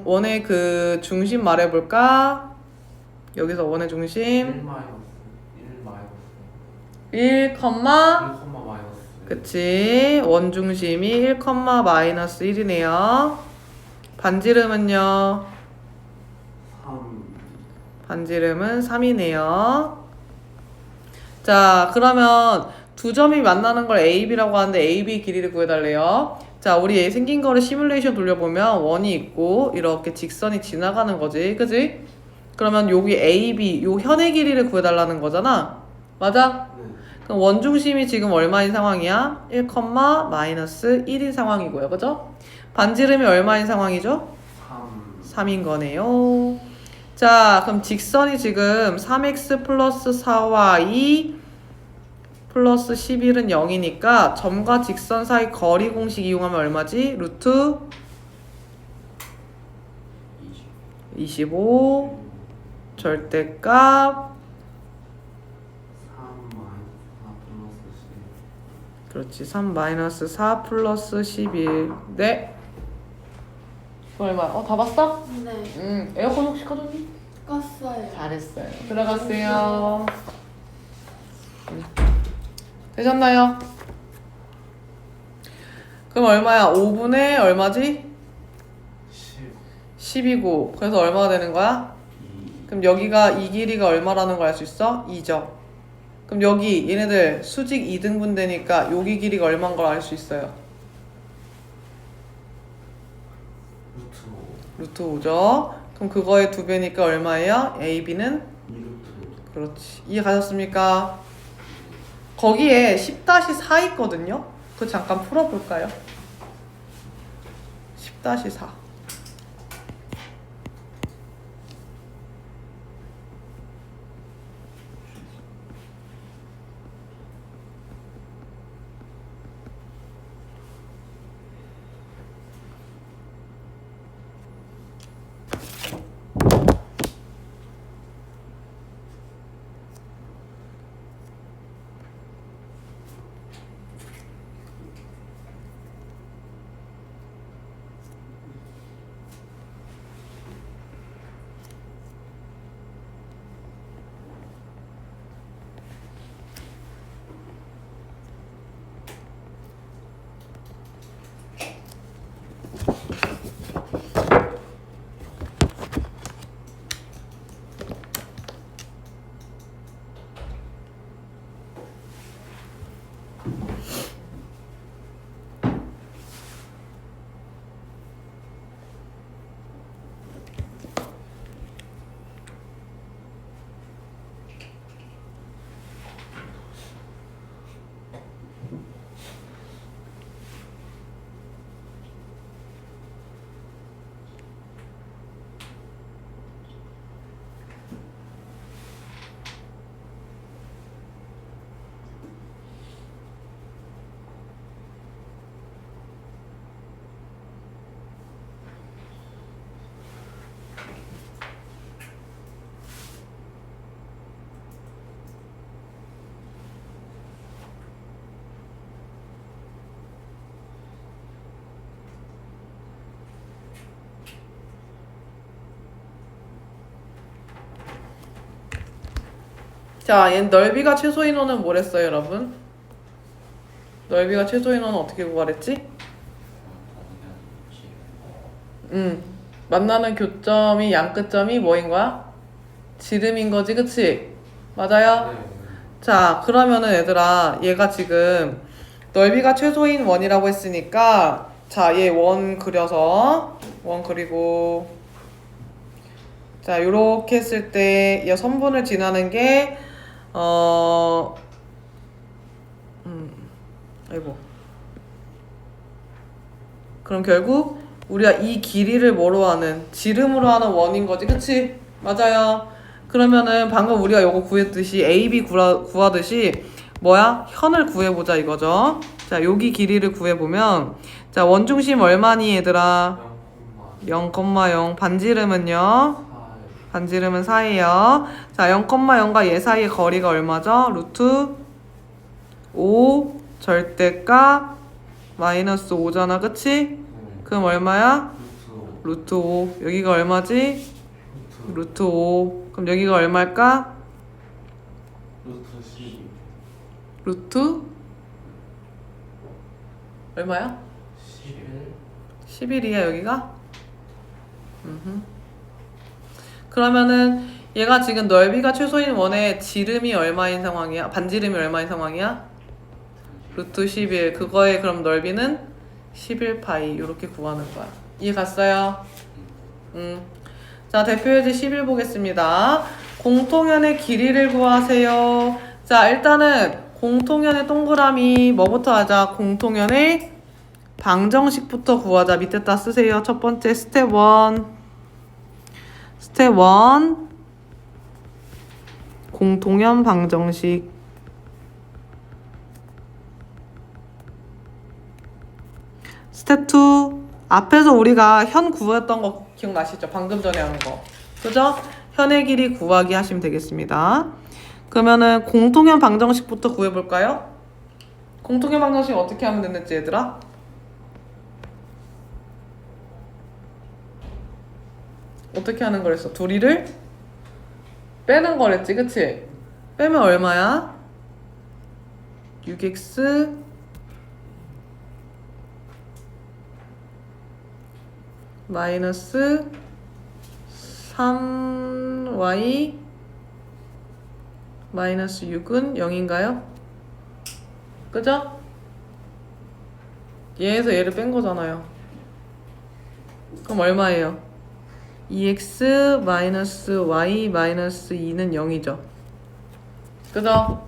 원의 그 중심 말해볼까? 여기서 원의 중심 1 마이너스 1 1, 1 마이너스 그치. 원 중심이 1, 마이너스 1이네요. 반지름은요? 3 반지름은 3이네요. 자, 그러면 두 점이 만나는 걸 AB라고 하는데 AB 길이를 구해달래요. 자, 우리 얘 생긴 거를 시뮬레이션 돌려보면 원이 있고 이렇게 직선이 지나가는 거지, 그지? 그러면 여기 AB, 요 현의 길이를 구해달라는 거잖아. 맞아? 네. 그럼 원중심이 지금 얼마인 상황이야? 1, 마이너스 1인 상황이고요, 그죠? 반지름이 얼마인 상황이죠? 3. 3인 거네요. 자, 그럼 직선이 지금 3x 플러스 4y 플러스 11은 0이니까 점과 직선 사이 거리 공식 이용하면 얼마지? 루트 25 절대값 3 마이너스 4 플러스 10. 그렇지 3 마이너스 4 플러스 11 네? 그거 얼마? 다 봤어? 네, 에어컨 혹시 꺼졌니? 껐어요. 잘했어요. 들어갔어요. 되셨나요? 그럼 얼마야? 5분의 얼마지? 10. 10이고 그래서 얼마가 되는 거야? 2. 그럼 여기가 이 길이가 얼마라는 걸 알 수 있어? 2죠. 그럼 여기 얘네들 수직 2등분 되니까 여기 길이가 얼마인 걸 알 수 있어요. 루트 루트 5죠. 그럼 그거의 2배니까 얼마예요? AB는? 5. 2루트. 그렇지. 이해 가셨습니까? 거기에 10-4 있거든요. 그거 잠깐 풀어볼까요? 10-4. 자, 얘 넓이가 최소 인원은 뭐랬어요, 여러분? 넓이가 최소 인원은 어떻게 구하랬지? 만나는 교점이 양 끝점이 뭐인 거야? 지름인 거지, 그치? 맞아요? 네. 자, 그러면은 얘들아, 얘가 지금 넓이가 최소인 원이라고 했으니까 자, 얘 원 그려서 원 그리고 자, 요렇게 했을 때 얘 선분을 지나는 게 아이고. 그럼 결국 우리가 이 길이를 뭐로 하는? 지름으로 하는 원인 거지, 그치? 맞아요. 그러면은 방금 우리가 요거 구했듯이 AB 구하듯이 뭐야? 현을 구해보자 이거죠. 자, 여기 길이를 구해보면 자, 원중심 얼마니 얘들아? 0,0. 반지름은요? 4. 반지름은 4예요. 자, 0,0과 얘 사이의 거리가 얼마죠? 루트 5 절대값 마이너스 5잖아, 그치? 그럼 얼마야? 루트 5. 루트 5. 여기가 얼마지? 루트. 루트 5. 그럼 여기가 얼마일까? 루트 10. 루트 얼마야? 11. 11이야 여기가? 그러면은 얘가 지금 넓이가 최소인 원의 지름이 얼마인 상황이야? 반지름이 얼마인 상황이야? 루트 11. 그거의 그럼 넓이는 11파이. 이렇게 구하는 거야. 이해 갔어요? 자, 대표예제 11 보겠습니다. 공통연의 길이를 구하세요. 자, 일단은 공통연의 동그라미 뭐부터 하자? 공통연의 방정식부터 구하자. 밑에다 쓰세요. 첫 번째 스텝 1. 스텝 1. 공통연 방정식. 스텝 2. 앞에서 우리가 현 구했던 거 기억나시죠? 방금 전에 한 거. 그죠? 현의 길이 구하기 하시면 되겠습니다. 그러면은 공통연 방정식부터 구해볼까요? 공통연 방정식 어떻게 하면 되는지 얘들아? 어떻게 하는 거랬어? 둘이를 빼는 거랬지, 그치? 빼면 얼마야? 6x 마이너스 3y 마이너스 6은 0인가요? 그죠? 얘에서 얘를 뺀 거잖아요. 그럼 얼마예요? 2x 마이너스 y 마이너스 2는 0이죠. 그죠?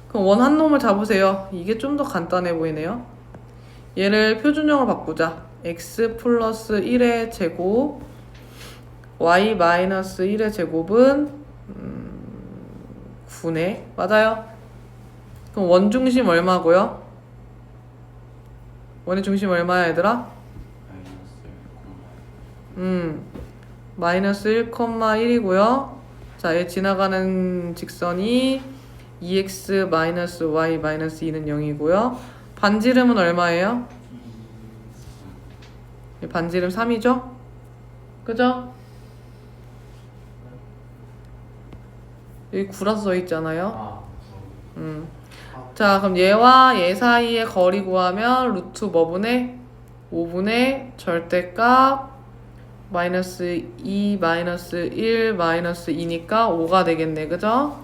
그럼 원 한 놈을 잡으세요. 이게 좀 더 간단해 보이네요. 얘를 표준형으로 바꾸자. x 플러스 1의 제곱 y 마이너스 1의 제곱은 9네. 맞아요? 그럼 원중심 얼마고요? 원의 중심 얼마야 얘들아? 마이너스 1,1이고요. 자, 얘 지나가는 직선이 2x 마이너스 y 마이너스 2는 0이고요. 반지름은 얼마예요? 반지름 3이죠? 그죠? 여기 9라서 써있잖아요. 자, 그럼 얘와 얘 사이의 거리 구하면 루트 뭐분의? 5분의 절대값 마이너스 2 마이너스 1 마이너스 2니까 5가 되겠네. 그죠?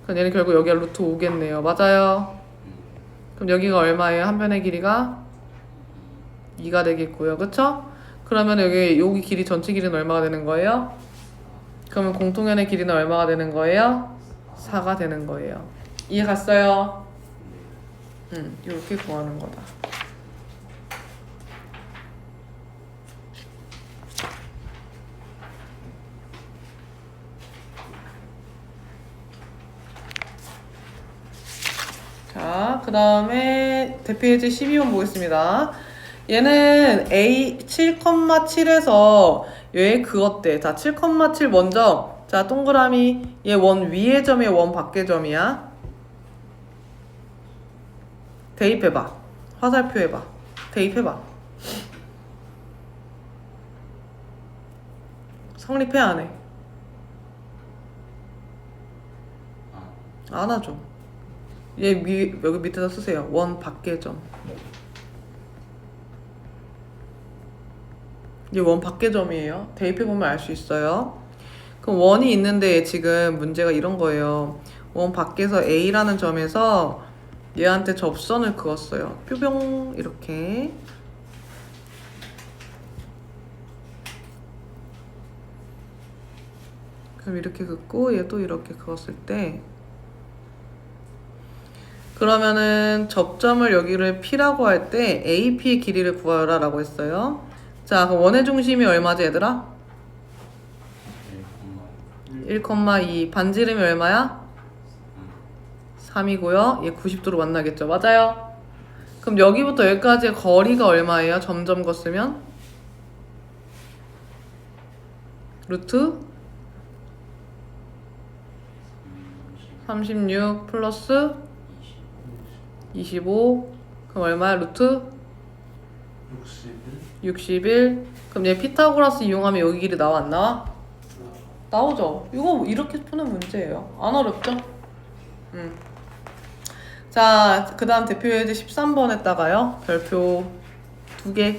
그럼 얘는 결국 여기가 루트 5겠네요. 맞아요? 그럼 여기가 얼마예요? 한 변의 길이가? 2가 되겠고요. 그쵸? 그러면 여기 길이 전체 길이는 얼마가 되는 거예요? 그러면 공통연의 길이는 얼마가 되는 거예요? 4가 되는 거예요. 이해 갔어요? 이렇게 구하는 거다. 자, 그 다음에 대표예제 12번 보겠습니다. 얘는 A 7,7에서 얘 그것대. 자, 7,7 먼저. 자, 동그라미. 얘 원 위의 점이야, 원 밖의 점이야? 대입해봐. 화살표 해봐. 대입해봐. 성립해, 안 해? 안 하죠. 얘 여기 밑에다 쓰세요. 원 밖의 점. 이게 원 밖의 점이에요. 대입해보면 알 수 있어요. 그럼 원이 있는데 지금 문제가 이런 거예요. 원 밖에서 A라는 점에서 얘한테 접선을 그었어요. 뾰병 이렇게. 그럼 이렇게 긋고 얘도 이렇게 그었을 때 그러면은 접점을 여기를 P라고 할 때 AP의 길이를 구하라 라고 했어요. 자, 그럼 원의 중심이 얼마지 얘들아? 1,2. 반지름이 얼마야? 3이고요. 얘 90도로 만나겠죠. 맞아요? 그럼 여기부터 여기까지의 거리가 얼마예요? 점점 걷으면? 루트 36 플러스 25. 그럼 얼마야? 루트 61. 그럼 얘 피타고라스 이용하면 여기 길이 나와 안 나와? 나오죠. 이거 이렇게 푸는 문제예요. 안 어렵죠? 자, 그 다음 대표예제 13번에다가요. 별표 2개.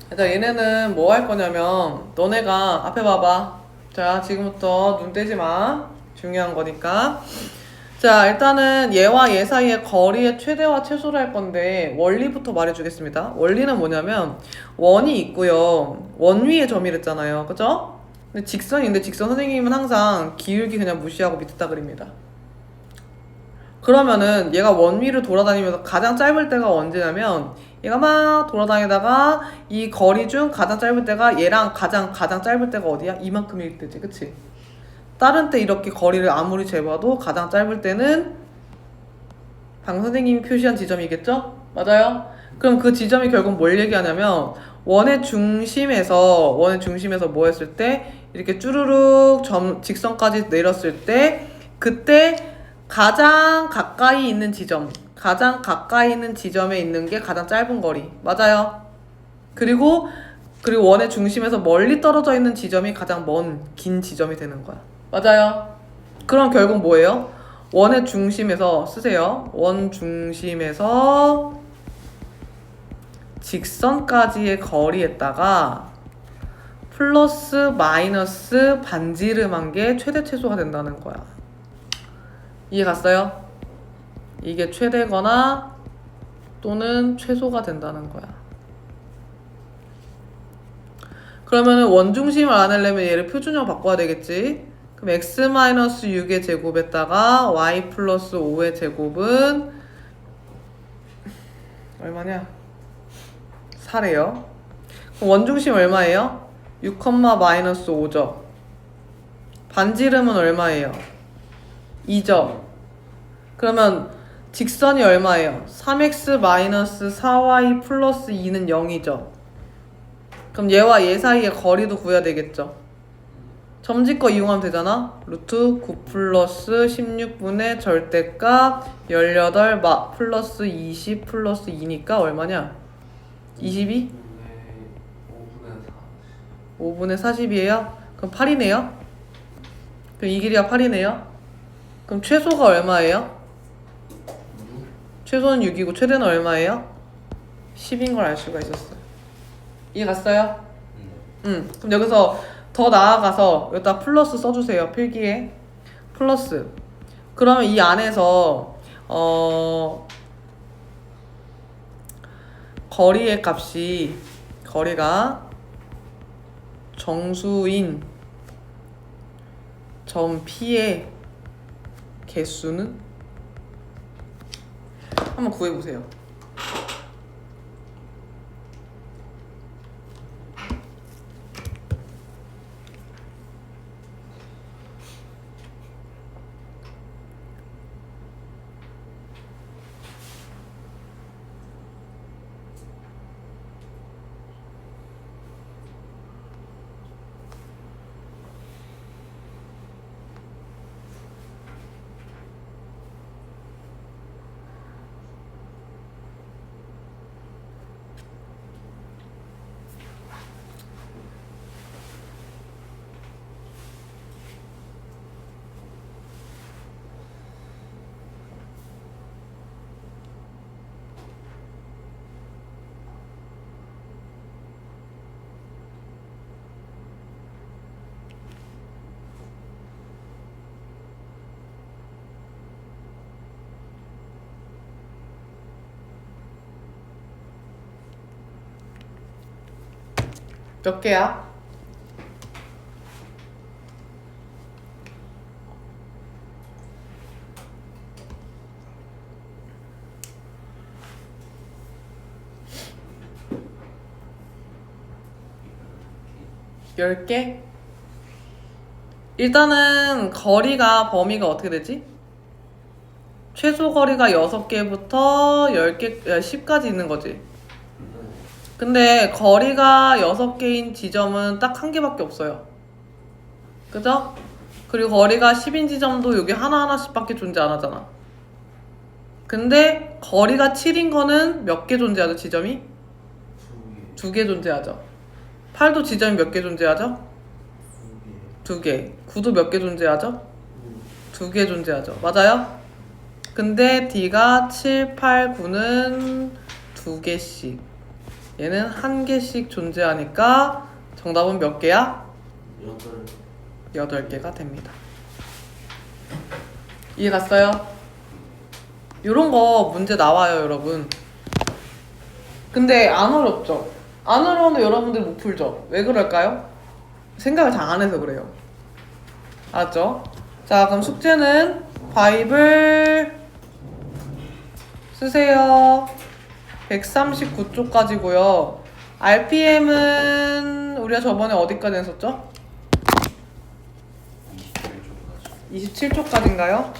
일단 얘네는 뭐 할 거냐면 너네가 앞에 봐봐. 자, 지금부터 눈 떼지 마. 중요한 거니까. 자, 일단은 얘와 얘 사이의 거리의 최대와 최소를 할 건데 원리부터 말해주겠습니다. 원리는 뭐냐면 원이 있고요. 원 위에 점이랬잖아요. 그죠? 근데 직선인데 직선 선생님은 항상 기울기 그냥 무시하고 밑에다 그립니다. 그러면은 얘가 원 위를 돌아다니면서 가장 짧을 때가 언제냐면 얘가 막 돌아다니다가 이 거리 중 가장 짧을 때가 얘랑 가장 짧을 때가 어디야? 이만큼일 때지, 그치? 다른 때 이렇게 거리를 아무리 재봐도 가장 짧을 때는 방금 선생님이 표시한 지점이겠죠? 맞아요? 그럼 그 지점이 결국 뭘 얘기하냐면 원의 중심에서 뭐 했을 때 이렇게 쭈루룩 직선까지 내렸을 때 그때 가장 가까이 있는 지점에 있는 게 가장 짧은 거리. 맞아요. 그리고 원의 중심에서 멀리 떨어져 있는 지점이 가장 긴 지점이 되는 거야. 맞아요. 그럼 결국 뭐예요? 원의 중심에서 쓰세요. 원 중심에서 직선까지의 거리에다가 플러스 마이너스 반지름한 게 최대 최소가 된다는 거야. 이해 갔어요? 이게 최대거나 또는 최소가 된다는 거야. 그러면은 원중심을 알아내려면 얘를 표준형 바꿔야 되겠지? 그럼 x-6의 제곱에다가 y 플러스 5의 제곱은 얼마냐? 4래요. 그럼 원중심 얼마예요? 6, 마이너스 5죠. 반지름은 얼마예요? 2죠. 그러면 직선이 얼마예요? 3x 마이너스 4y 플러스 2는 0이죠. 그럼 얘와 얘 사이의 거리도 구해야 되겠죠. 점집거 이용하면 되잖아. 루트 9 플러스 16분의 절대값 18 플러스 20 플러스 2니까 얼마냐? 22? 5분의 40이에요? 그럼 8이네요? 그럼 이 길이가 8이네요? 그럼 최소가 얼마예요? 최소는 6이고 최대는 얼마예요? 10인 걸 알 수가 있었어요. 이해 갔어요? 그럼 여기서 더 나아가서 여기다 플러스 써주세요. 필기에 플러스. 그러면 이 안에서 거리의 값이 거리가 정수인 점 P의 개수는 한번 구해보세요. 몇 개야? 열 개? 일단은 범위가 어떻게 되지? 최소 거리가 6개부터 10개, 10까지 있는 거지. 근데 거리가 6개인 지점은 딱 한 개밖에 없어요. 그죠? 그리고 거리가 10인 지점도 여기 하나하나씩 밖에 존재 안 하잖아. 근데 거리가 7인 거는 몇 개 존재하죠, 지점이? 2개 존재하죠. 8도 지점이 몇 개 존재하죠? 2개. 9도 몇 개 존재하죠? 2개 존재하죠. 맞아요? 근데 D가 7, 8, 9는 2개씩. 얘는 1개씩 존재하니까 정답은 몇 개야? 8개가 됩니다. 이해 갔어요? 요런 거 문제 나와요, 여러분. 근데 안 어렵죠? 안 어려운데 여러분들 못 풀죠? 왜 그럴까요? 생각을 잘 안 해서 그래요. 알았죠? 자, 그럼 숙제는 바이블 쓰세요. 139쪽까지고요. RPM은 우리가 저번에 어디까지 했었죠? 27쪽까지인가요?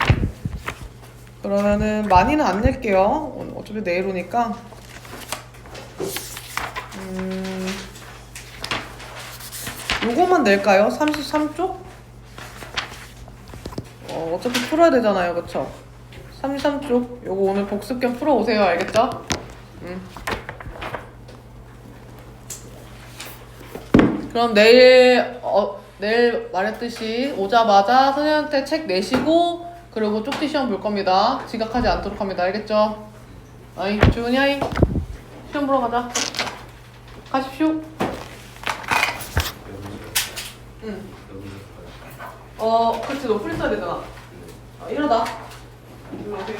그러면은 많이는 안 낼게요. 어차피 내일 오니까. 요것만 낼까요? 33쪽? 어차피 풀어야 되잖아요, 그쵸? 33쪽 요거 오늘 복습 겸 풀어오세요. 알겠죠? 그럼 내일 말했듯이 오자마자 선생님한테 책 내시고 그리고 쪽지 시험 볼 겁니다. 지각하지 않도록 합니다. 알겠죠? 아이 주은이 시험 보러 가자. 가십시오. 응. 그치, 너 프린트 해야 되잖아. 일어나. 일로 오세요.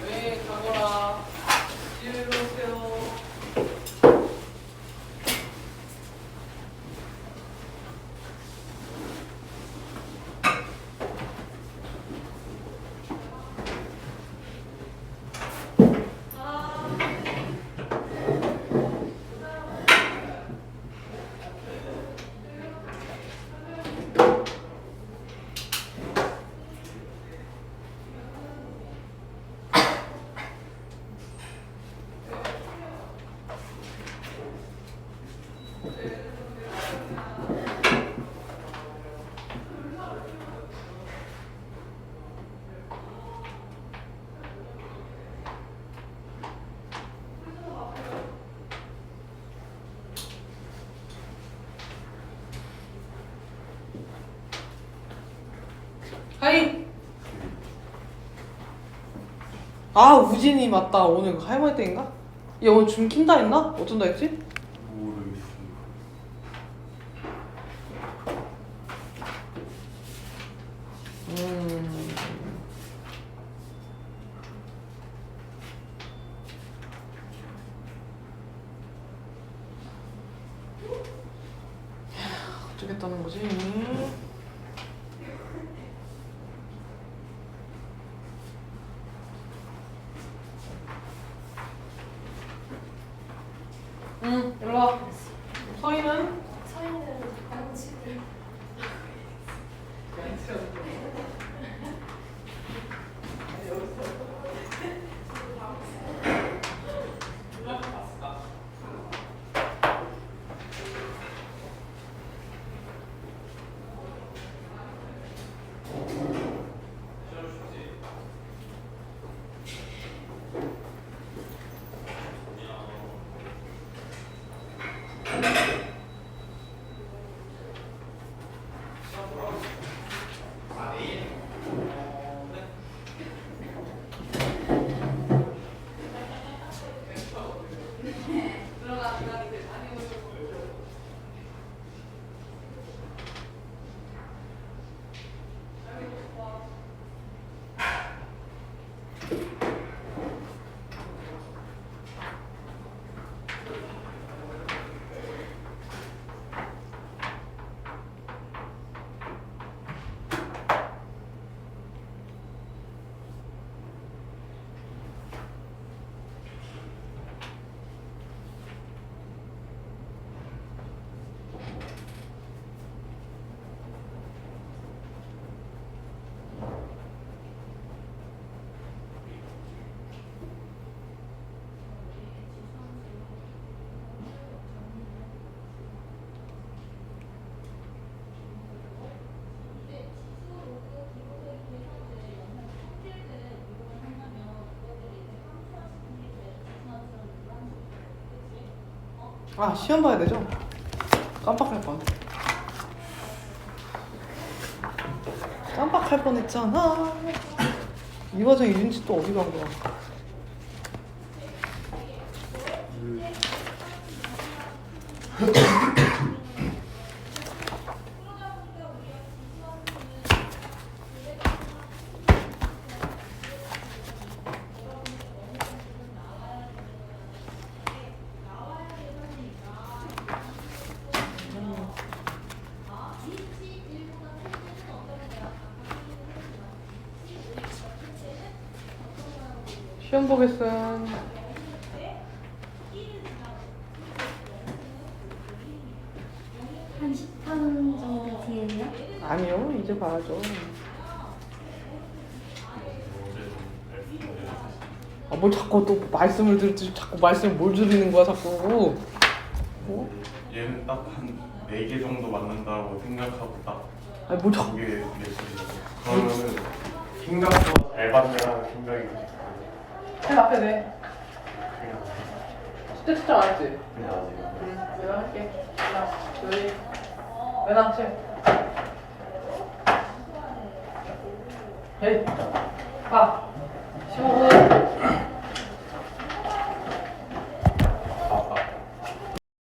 네, 가거라. 일로 오세요. 하이. 우진이 맞다. 오늘 그 할머니 댁인가? 얘 오늘 줌 킨다 했나? 어쩐다 했지? 모르겠습니다. 어쩌겠다는 거지? 일로 와. 서희는? 서인들은 방치를 아 시험 봐야 되죠? 깜빡할 뻔. 깜빡할 뻔했잖아. 이 과정에 윤지 또 어디 간 거야? 시험 보겠음. 한 10분 정도 뒤에요? 아니요, 이제 봐야죠. 아, 뭘 자꾸 또 말씀을 들지, 자꾸 말씀을 뭘 줄이는 거야, 자꾸. 뭐? 얘는 딱 한 4개 정도 맞는다고 생각하고 딱 아니, 뭘 자꾸. 2개 내시면 그러면은 생각보다 잘 받는다는 생각이 들어요. 해 앞에 내. 그냥 숙제 진짜 안 했지? 그냥 아직 응, 내가 할게. 하나, 둘, 내랑 칠. 헤이, 가. 15분.